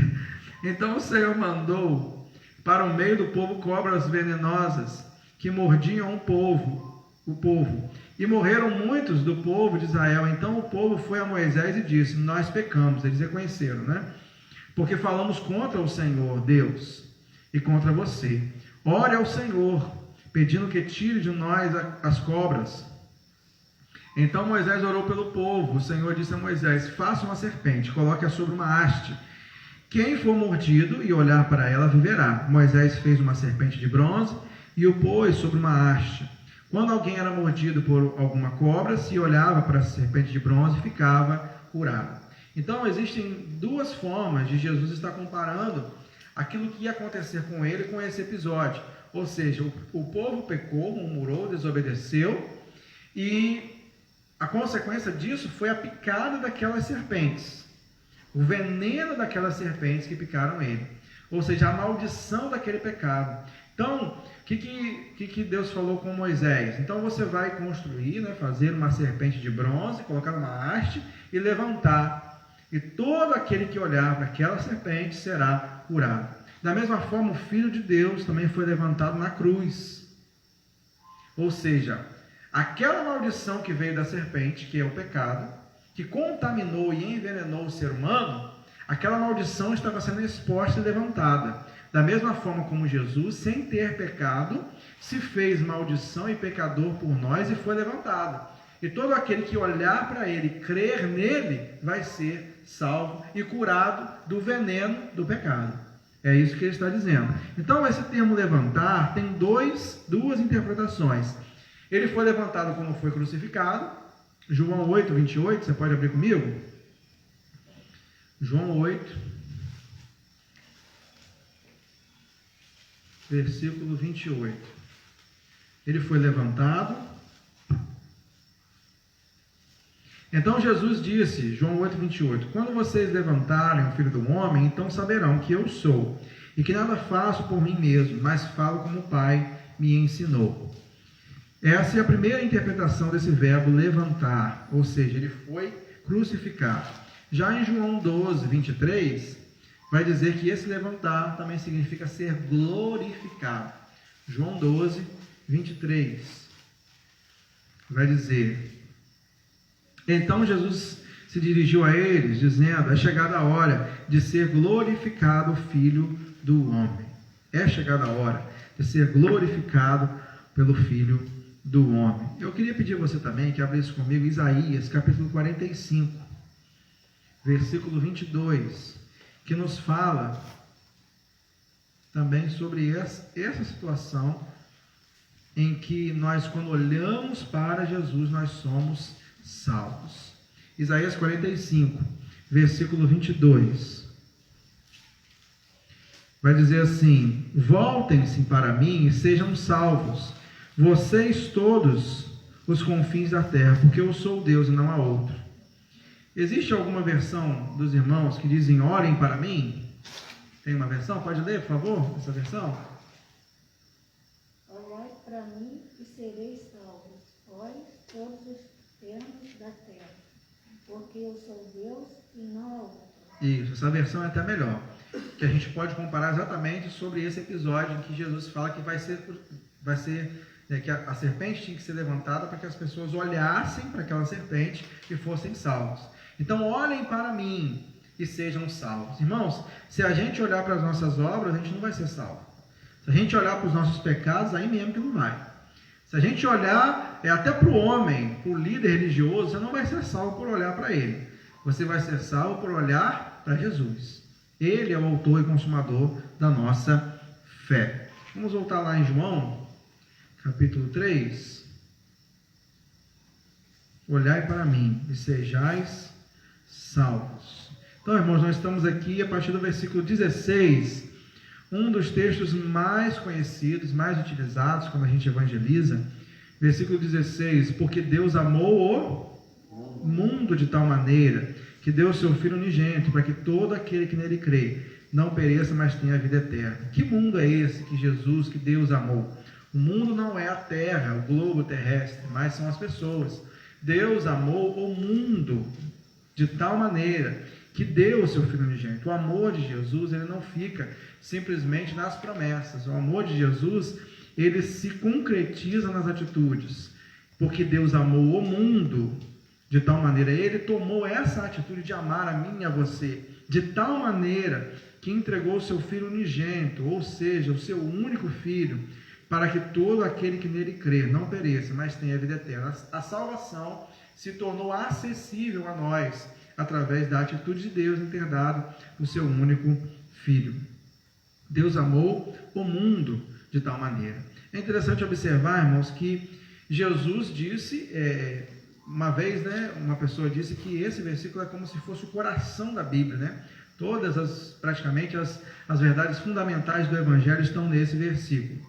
S1: Então o Senhor mandou para o meio do povo cobras venenosas que mordiam o povo. E morreram muitos do povo de Israel. Então o povo foi a Moisés e disse: nós pecamos. Eles reconheceram, né? Porque falamos contra o Senhor Deus e contra você. Ore ao Senhor, pedindo que tire de nós as cobras. Então Moisés orou pelo povo. O Senhor disse a Moisés: faça uma serpente, coloque-a sobre uma haste. Quem for mordido e olhar para ela viverá. Moisés fez uma serpente de bronze e o pôs sobre uma haste. Quando alguém era mordido por alguma cobra, se olhava para a serpente de bronze, ficava curado. Então existem duas formas de Jesus estar comparando aquilo que ia acontecer com ele com esse episódio. Ou seja, o povo pecou, murmurou, desobedeceu, e a consequência disso foi a picada daquelas serpentes, o veneno daquelas serpentes que picaram ele, ou seja, a maldição daquele pecado. Então, o que Deus falou com Moisés? Então você vai construir, né, fazer uma serpente de bronze, colocar numa haste e levantar, e todo aquele que olhar para aquela serpente será curado. Da mesma forma, o Filho de Deus também foi levantado na cruz, ou seja, aquela maldição que veio da serpente, que é o pecado, que contaminou e envenenou o ser humano, aquela maldição estava sendo exposta e levantada. Da mesma forma como Jesus, sem ter pecado, se fez maldição e pecador por nós e foi levantado. E todo aquele que olhar para ele, crer nele, vai ser salvo e curado do veneno do pecado. É isso que ele está dizendo. Então, esse termo levantar tem duas interpretações. Ele foi levantado quando foi crucificado. João 8, 28, você pode abrir comigo? João 8, versículo 28. Ele foi levantado. Então Jesus disse, João 8, 28, quando vocês levantarem o Filho do Homem, então saberão que eu sou, e que nada faço por mim mesmo, mas falo como o Pai me ensinou. Essa é a primeira interpretação desse verbo levantar, ou seja, ele foi crucificado. Já em João 12, 23, vai dizer que esse levantar também significa ser glorificado. João 12, 23, vai dizer: então Jesus se dirigiu a eles, dizendo: é chegada a hora de ser glorificado o Filho do Homem. É chegada a hora de ser glorificado pelo Filho do Homem. Eu queria pedir a você também que abrisse comigo Isaías, capítulo 45, versículo 22, que nos fala também sobre essa situação em que nós, quando olhamos para Jesus, nós somos salvos. Isaías 45, versículo 22, vai dizer assim: voltem-se para mim e sejam salvos, vocês todos os confins da terra, porque eu sou Deus e não há outro. Existe alguma versão dos irmãos que dizem orem para mim? Tem uma versão? Pode ler, por favor, essa versão?
S2: Olhai para mim e sereis salvos, olhe todos os termos da terra, porque eu sou Deus e não há outro.
S1: Isso, essa versão é até melhor, que a gente pode comparar exatamente sobre esse episódio em que Jesus fala que vai ser que a serpente tinha que ser levantada para que as pessoas olhassem para aquela serpente e fossem salvos. Então, olhem para mim e sejam salvos. Irmãos, se a gente olhar para as nossas obras, a gente não vai ser salvo. Se a gente olhar para os nossos pecados, aí mesmo que não vai. Se a gente olhar até para o homem, para o líder religioso, você não vai ser salvo por olhar para ele. Você vai ser salvo por olhar para Jesus. Ele é o autor e consumador da nossa fé. Vamos voltar lá em João, capítulo 3. Olhai para mim e sejais salvos. Então, irmãos, nós estamos aqui a partir do versículo 16, um dos textos mais conhecidos, mais utilizados quando a gente evangeliza. Versículo 16: porque Deus amou o mundo de tal maneira que deu o seu Filho unigênito, para que todo aquele que nele crê não pereça, mas tenha a vida eterna. Que mundo é esse que Jesus, que Deus amou? O mundo não é a terra, o globo terrestre, mas são as pessoas. Deus amou o mundo de tal maneira que deu o seu Filho unigênito. O amor de Jesus, ele não fica simplesmente nas promessas. O amor de Jesus, ele se concretiza nas atitudes. Porque Deus amou o mundo de tal maneira, ele tomou essa atitude de amar a mim e a você, de tal maneira que entregou o seu Filho unigênito, ou seja, o seu único Filho, para que todo aquele que nele crê não pereça, mas tenha vida eterna. A salvação se tornou acessível a nós, através da atitude de Deus em ter dado o seu único Filho. Deus amou o mundo de tal maneira. É interessante observar, irmãos, que Jesus disse, uma vez, uma pessoa disse que esse versículo é como se fosse o coração da Bíblia, Todas praticamente as verdades fundamentais do Evangelho estão nesse versículo.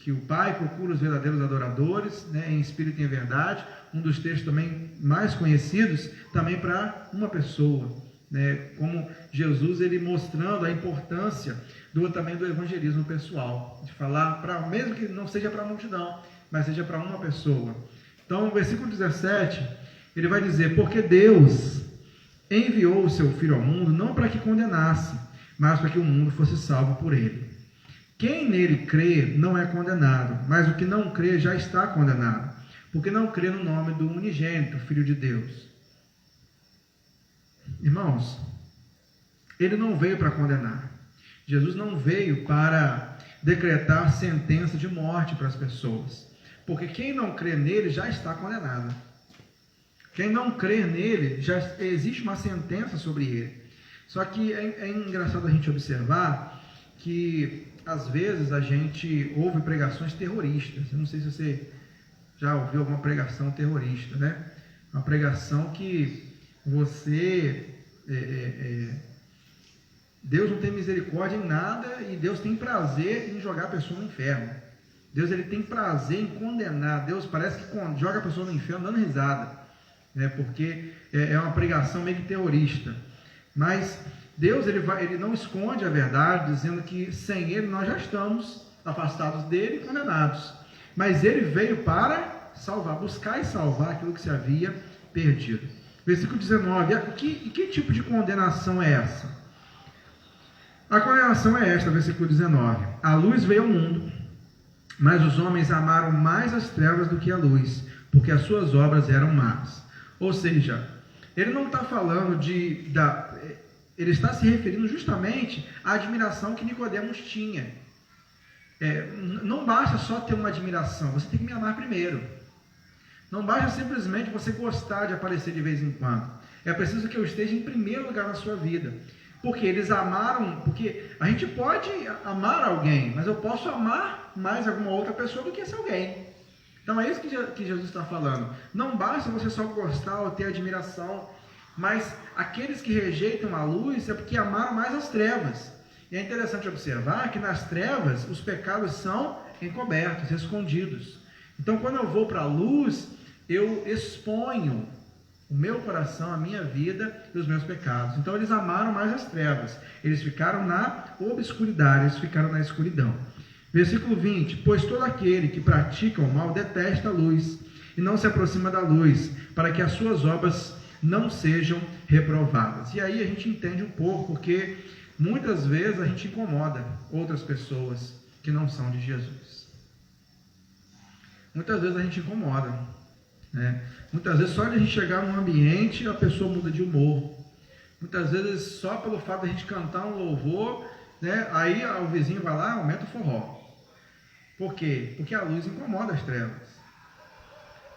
S1: Que o Pai procura os verdadeiros adoradores, em espírito e em verdade, um dos textos também mais conhecidos, também para uma pessoa, como Jesus, ele mostrando a importância também do evangelismo pessoal, de falar, mesmo que não seja para a multidão, mas seja para uma pessoa. Então, no versículo 17, ele vai dizer, porque Deus enviou o seu Filho ao mundo, não para que condenasse, mas para que o mundo fosse salvo por ele. Quem nele crê não é condenado, mas o que não crê já está condenado, porque não crê no nome do unigênito, Filho de Deus. Irmãos, ele não veio para condenar. Jesus não veio para decretar sentença de morte para as pessoas, porque quem não crê nele já está condenado. Quem não crê nele, já existe uma sentença sobre ele. Só que é engraçado a gente observar que às vezes a gente ouve pregações terroristas. Eu não sei se você já ouviu alguma pregação terrorista, Uma pregação que você... Deus não tem misericórdia em nada e Deus tem prazer em jogar a pessoa no inferno. Deus, ele tem prazer em condenar. Deus parece que joga a pessoa no inferno dando risada, porque é uma pregação meio que terrorista. Mas Deus, ele não esconde a verdade, dizendo que sem ele nós já estamos afastados dele e condenados. Mas ele veio para salvar, buscar e salvar aquilo que se havia perdido. Versículo 19, que tipo de condenação é essa? A condenação é esta, versículo 19. A luz veio ao mundo, mas os homens amaram mais as trevas do que a luz, porque as suas obras eram más. Ou seja, ele não está falando ele está se referindo justamente à admiração que Nicodemos tinha. Não basta só ter uma admiração, você tem que me amar primeiro. Não basta simplesmente você gostar de aparecer de vez em quando. É preciso que eu esteja em primeiro lugar na sua vida. Porque eles amaram, porque a gente pode amar alguém, mas eu posso amar mais alguma outra pessoa do que esse alguém. Então é isso que Jesus está falando. Não basta você só gostar ou ter admiração, mas aqueles que rejeitam a luz é porque amaram mais as trevas. E é interessante observar que nas trevas os pecados são encobertos, escondidos. Então quando eu vou para a luz, eu exponho o meu coração, a minha vida e os meus pecados. Então eles amaram mais as trevas. Eles ficaram na obscuridade, eles ficaram na escuridão. Versículo 20, pois todo aquele que pratica o mal detesta a luz e não se aproxima da luz, para que as suas obras não sejam reprovadas. E aí a gente entende um pouco, porque muitas vezes a gente incomoda outras pessoas que não são de Jesus. Muitas vezes a gente incomoda, Muitas vezes só de a gente chegar num ambiente a pessoa muda de humor. Muitas vezes só pelo fato de a gente cantar um louvor, aí o vizinho vai lá e aumenta o forró. Por quê? Porque a luz incomoda as trevas.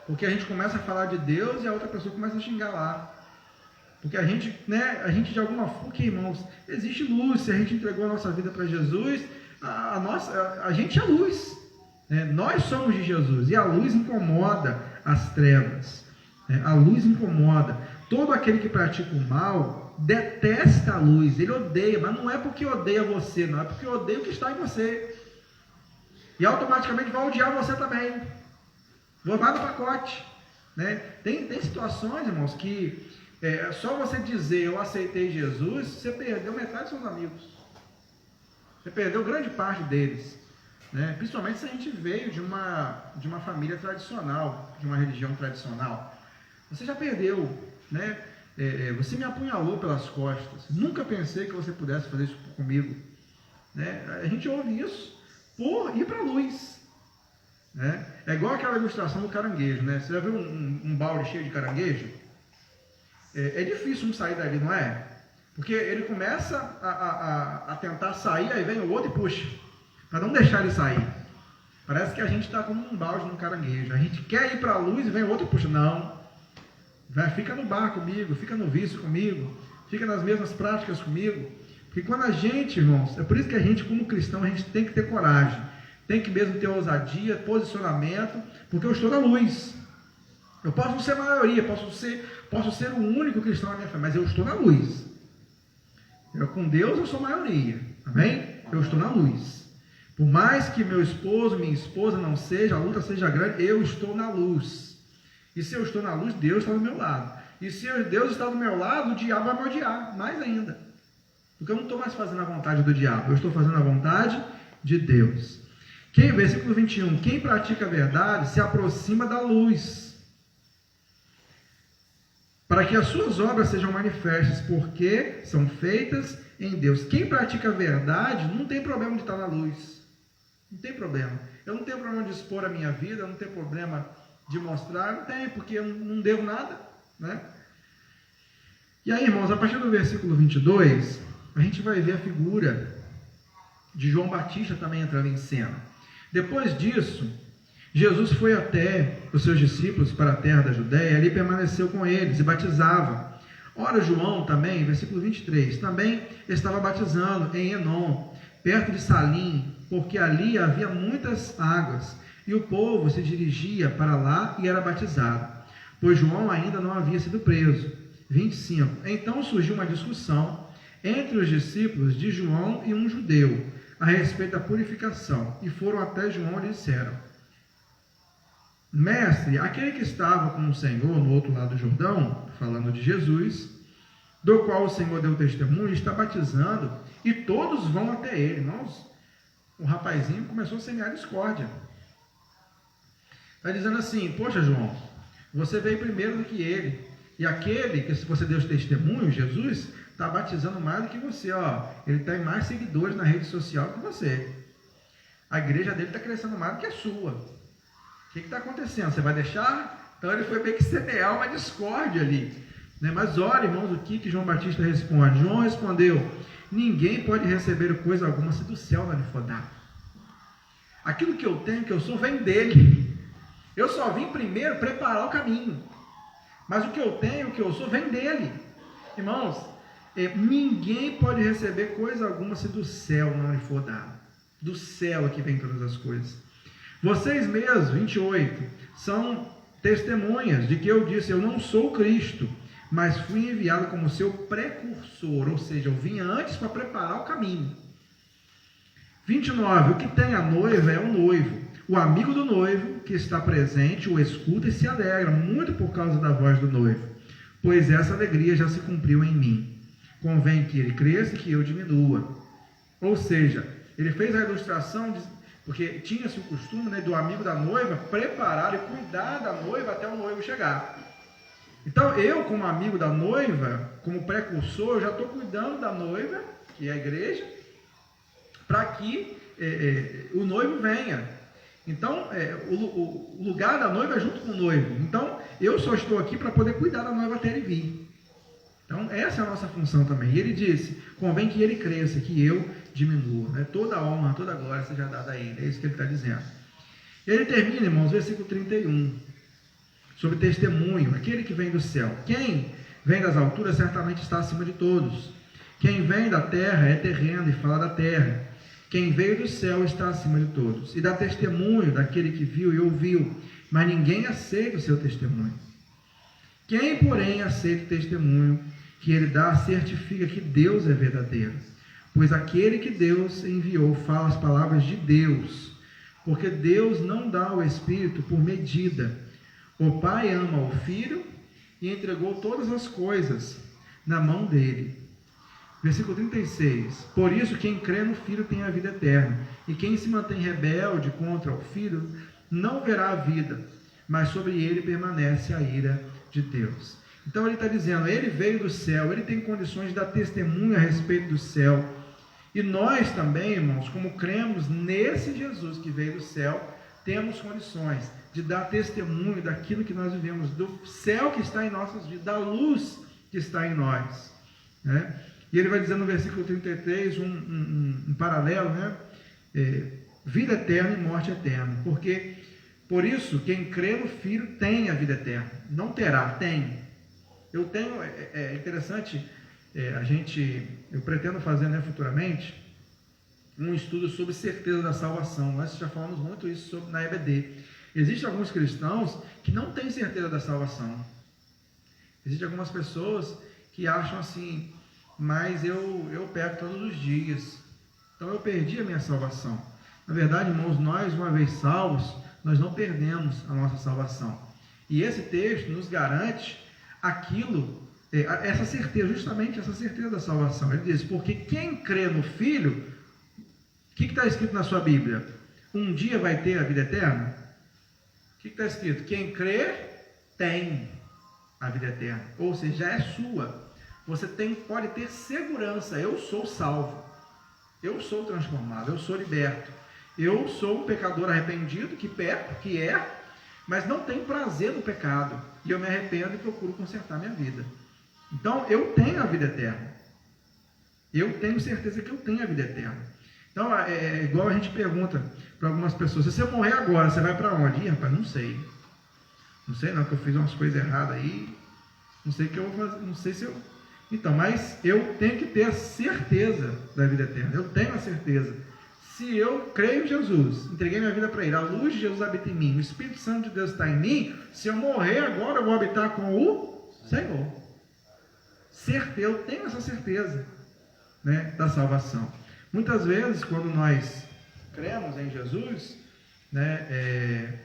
S1: Porque a gente começa a falar de Deus e a outra pessoa começa a xingar lá. Porque a gente de alguma forma, porque, irmãos, existe luz. Se a gente entregou a nossa vida para Jesus, a gente é luz. Nós somos de Jesus e a luz incomoda as trevas. A luz incomoda. Todo aquele que pratica o mal detesta a luz, ele odeia, mas não é porque odeia você, não, é porque odeia o que está em você. E automaticamente vai odiar você também. Vai no pacote. Tem situações, irmãos, que só você dizer eu aceitei Jesus, você perdeu metade dos seus amigos. Você perdeu grande parte deles. Principalmente se a gente veio de uma família tradicional, de uma religião tradicional. Você já perdeu, você me apunhalou pelas costas, nunca pensei que você pudesse fazer isso comigo. Né? A gente ouve isso por ir para a luz. Né? É igual aquela ilustração do caranguejo. Né? Você já viu um balde cheio de caranguejo? É difícil um sair dali, não é? Porque ele começa a tentar sair, aí vem o outro e puxa, para não deixar ele sair. Parece que a gente está como um balde num caranguejo. A gente quer ir para a luz e vem o outro e puxa. Não. Fica no bar comigo, fica no vício comigo, fica nas mesmas práticas comigo. Porque quando a gente, irmãos, é por isso que a gente, como cristão, a gente tem que ter coragem, tem que mesmo ter ousadia, posicionamento, porque eu estou na luz. Eu posso não ser a maioria, posso ser o único cristão na minha família, mas eu estou na luz. Com Deus eu sou a maioria, amém? Eu estou na luz. Por mais que meu esposo, minha esposa não seja, a luta seja grande, eu estou na luz. E se eu estou na luz, Deus está do meu lado. E se Deus está do meu lado, o diabo vai me odiar, mais ainda. Porque eu não estou mais fazendo a vontade do diabo, eu estou fazendo a vontade de Deus. Versículo 21, quem pratica a verdade se aproxima da luz, para que as suas obras sejam manifestas, porque são feitas em Deus. Quem pratica a verdade não tem problema de estar na luz. Não tem problema. Eu não tenho problema de expor a minha vida, eu não tenho problema de mostrar, não tenho, porque eu não devo nada. Né? E aí, irmãos, a partir do versículo 22, a gente vai ver a figura de João Batista também entrando em cena. Depois disso, Jesus foi até os seus discípulos para a terra da Judéia, e ali permaneceu com eles e batizava. Ora, João também, versículo 23, também estava batizando em Enom, perto de Salim, porque ali havia muitas águas, e o povo se dirigia para lá e era batizado, pois João ainda não havia sido preso. 25. Então surgiu uma discussão entre os discípulos de João e um judeu, a respeito da purificação, e foram até João e lhe disseram: Mestre, aquele que estava com o Senhor no outro lado do Jordão, falando de Jesus, do qual o Senhor deu testemunho, está batizando, e todos vão até ele. Irmãos, o rapazinho começou a semear discórdia. Está dizendo assim: poxa, João, você veio primeiro do que ele, e aquele que você deu testemunho, Jesus, está batizando mais do que você. Ele tem mais seguidores na rede social que você. A igreja dele está crescendo mais do que a sua. O que está acontecendo? Você vai deixar? Então ele foi meio que semear uma discórdia ali. Né? Mas olha, irmãos, o que João Batista responde? João respondeu: ninguém pode receber coisa alguma se do céu não lhe for dado. Aquilo que eu tenho, que eu sou, vem dele. Eu só vim primeiro preparar o caminho. Mas o que eu tenho, o que eu sou, vem dele. Irmãos, ninguém pode receber coisa alguma se do céu não lhe for dado. Do céu é que vem todas as coisas. Vocês mesmos, 28, são testemunhas de que eu disse: eu não sou Cristo, mas fui enviado como seu precursor, ou seja, eu vim antes para preparar o caminho. 29, o que tem a noiva é o noivo. O amigo do noivo que está presente o escuta e se alegra, muito por causa da voz do noivo, pois essa alegria já se cumpriu em mim. Convém que ele cresça e que eu diminua. Ou seja, ele fez a ilustração porque tinha-se o costume, né, do amigo da noiva preparar e cuidar da noiva até o noivo chegar. Então eu, como amigo da noiva, como precursor, eu já estou cuidando da noiva, que é a igreja, para que o noivo venha. Então o lugar da noiva é junto com o noivo. Então eu só estou aqui para poder cuidar da noiva até ele vir. Então essa é a nossa função também. E ele disse: convém que ele cresça, que eu diminua. Né? Toda a honra, toda a glória seja dada a ele. É isso que ele está dizendo. Ele termina, irmãos, versículo 31, sobre testemunho, aquele que vem do céu. Quem vem das alturas certamente está acima de todos. Quem vem da terra é terreno e fala da terra. Quem veio do céu está acima de todos. E dá testemunho daquele que viu e ouviu, mas ninguém aceita o seu testemunho. Quem, porém, aceita o testemunho que ele dá, certifica que Deus é verdadeiro. Pois aquele que Deus enviou fala as palavras de Deus, porque Deus não dá o Espírito por medida. O Pai ama o Filho e entregou todas as coisas na mão dele. Versículo 36. Por isso, quem crê no Filho tem a vida eterna, e quem se mantém rebelde contra o Filho não verá a vida, mas sobre ele permanece a ira de Deus. Então ele está dizendo, ele veio do céu, ele tem condições de dar testemunho a respeito do céu. E nós também, irmãos, como cremos nesse Jesus que veio do céu, temos condições de dar testemunho daquilo que nós vivemos, do céu que está em nossas vidas, da luz que está em nós, né? E ele vai dizer no versículo 33 um paralelo, né? Vida eterna e morte eterna, porque por isso quem crê no Filho tem a vida eterna, não terá, tem. Eu tenho, é interessante, eu pretendo fazer, né, futuramente um estudo sobre certeza da salvação. Nós já falamos muito isso na EBD. Existem alguns cristãos que não têm certeza da salvação. Existem algumas pessoas que acham assim, mas eu peco todos os dias, então eu perdi a minha salvação. Na verdade, irmãos, nós, uma vez salvos, nós não perdemos a nossa salvação. E esse texto nos garante aquilo, essa certeza, justamente essa certeza da salvação. Ele diz, porque quem crê no Filho, o que está escrito na sua Bíblia? Um dia vai ter a vida eterna? O que está escrito? Quem crê tem a vida eterna, ou seja, já é sua. Você pode ter segurança, eu sou salvo, eu sou transformado, eu sou liberto, eu sou um pecador arrependido, que peco, mas não tenho prazer no pecado, e eu me arrependo e procuro consertar minha vida. Então eu tenho a vida eterna, eu tenho certeza que eu tenho a vida eterna. Então é igual a gente pergunta para algumas pessoas, se você morrer agora, você vai para onde? Ih, rapaz, não sei não, que eu fiz umas coisas erradas aí, não sei o que eu vou fazer, não sei se eu... Então, mas eu tenho que ter a certeza da vida eterna, eu tenho a certeza. Se eu creio em Jesus, entreguei minha vida para Ele, a luz de Jesus habita em mim, o Espírito Santo de Deus está em mim, se eu morrer agora, eu vou habitar com o Senhor. Eu tenho essa certeza, né, da salvação. Muitas vezes, quando nós cremos em Jesus, né,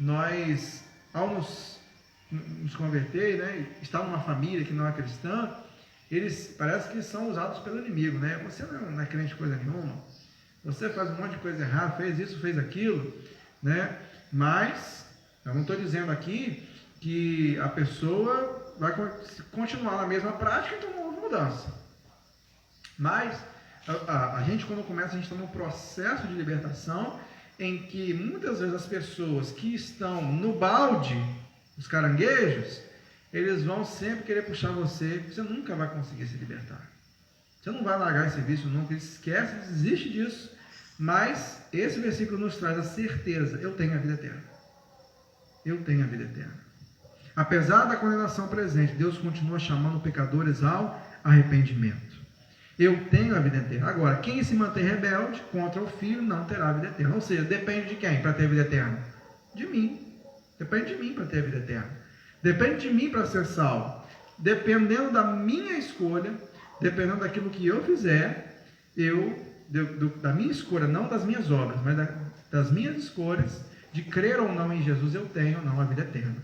S1: nós, ao nos converter, né, estar numa família que não é cristã, eles parece que são usados pelo inimigo, né? Você não é crente de coisa nenhuma, você faz um monte de coisa errada, fez isso, fez aquilo, né? Mas eu não estou dizendo aqui que a pessoa vai continuar na mesma prática, então não houve mudança. Mas a gente, quando começa, a gente está num processo de libertação em que muitas vezes as pessoas que estão no balde, os caranguejos, eles vão sempre querer puxar você nunca vai conseguir se libertar. Você não vai largar esse vício nunca, esquece, desiste disso. Mas esse versículo nos traz a certeza, eu tenho a vida eterna. Eu tenho a vida eterna. Apesar da condenação presente, Deus continua chamando pecadores ao arrependimento. Eu tenho a vida eterna. Agora, quem se mantém rebelde contra o Filho não terá a vida eterna. Ou seja, depende de quem para ter a vida eterna? De mim. Depende de mim para ter a vida eterna. Depende de mim para ser salvo. Dependendo da minha escolha, dependendo daquilo que eu fizer, da minha escolha, não das minhas obras, mas das minhas escolhas, de crer ou não em Jesus, eu tenho ou não a vida eterna.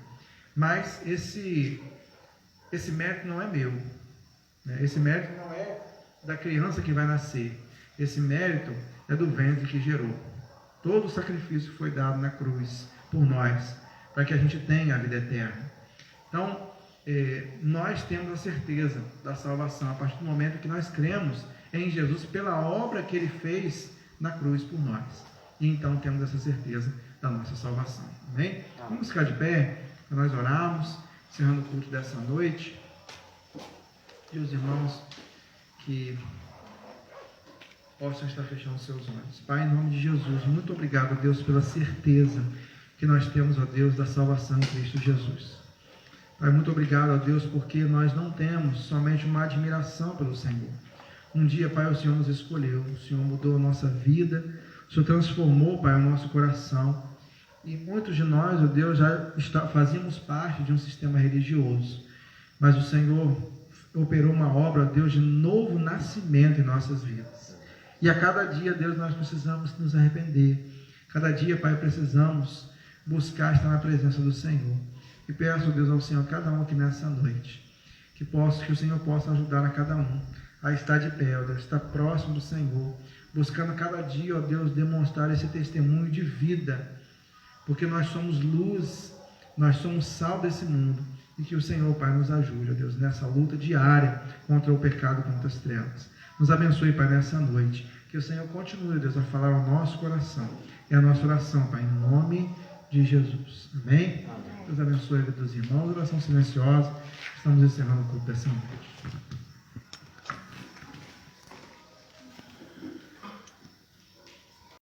S1: Mas esse mérito não é meu, né? Esse mérito não é da criança que vai nascer. Esse mérito é do ventre que gerou. Todo o sacrifício foi dado na cruz por nós, para que a gente tenha a vida eterna. Então, nós temos a certeza da salvação a partir do momento que nós cremos em Jesus pela obra que Ele fez na cruz por nós. E então temos essa certeza da nossa salvação. Amém? Vamos ficar de pé para nós orarmos, encerrando o culto dessa noite. E os irmãos que possam estar fechando seus olhos. Pai, em nome de Jesus, muito obrigado, Deus, pela certeza que nós temos, ó Deus, da salvação em Cristo Jesus. Pai, muito obrigado, ó Deus, porque nós não temos somente uma admiração pelo Senhor. Um dia, Pai, o Senhor nos escolheu, o Senhor mudou a nossa vida, o Senhor transformou, Pai, o nosso coração. E muitos de nós, ó Deus, fazíamos parte de um sistema religioso. Mas o Senhor operou uma obra, ó Deus, de novo nascimento em nossas vidas. E a cada dia, Deus, nós precisamos nos arrepender. Cada dia, Pai, precisamos buscar estar na presença do Senhor. E peço, Deus, ao Senhor, cada um aqui nessa noite, que o Senhor possa ajudar a cada um a estar de pé, ó Deus, estar próximo do Senhor, buscando cada dia, ó Deus, demonstrar esse testemunho de vida, porque nós somos luz, nós somos sal desse mundo, E que o Senhor, Pai, nos ajude, ó Deus, nessa luta diária contra o pecado, contra as trevas. Nos abençoe, Pai, nessa noite. Que o Senhor continue, Deus, a falar ao nosso coração. É a nossa oração, Pai, em nome de Jesus. Amém? Deus abençoe a vida dos irmãos. Oração silenciosa. Estamos encerrando o culto dessa noite.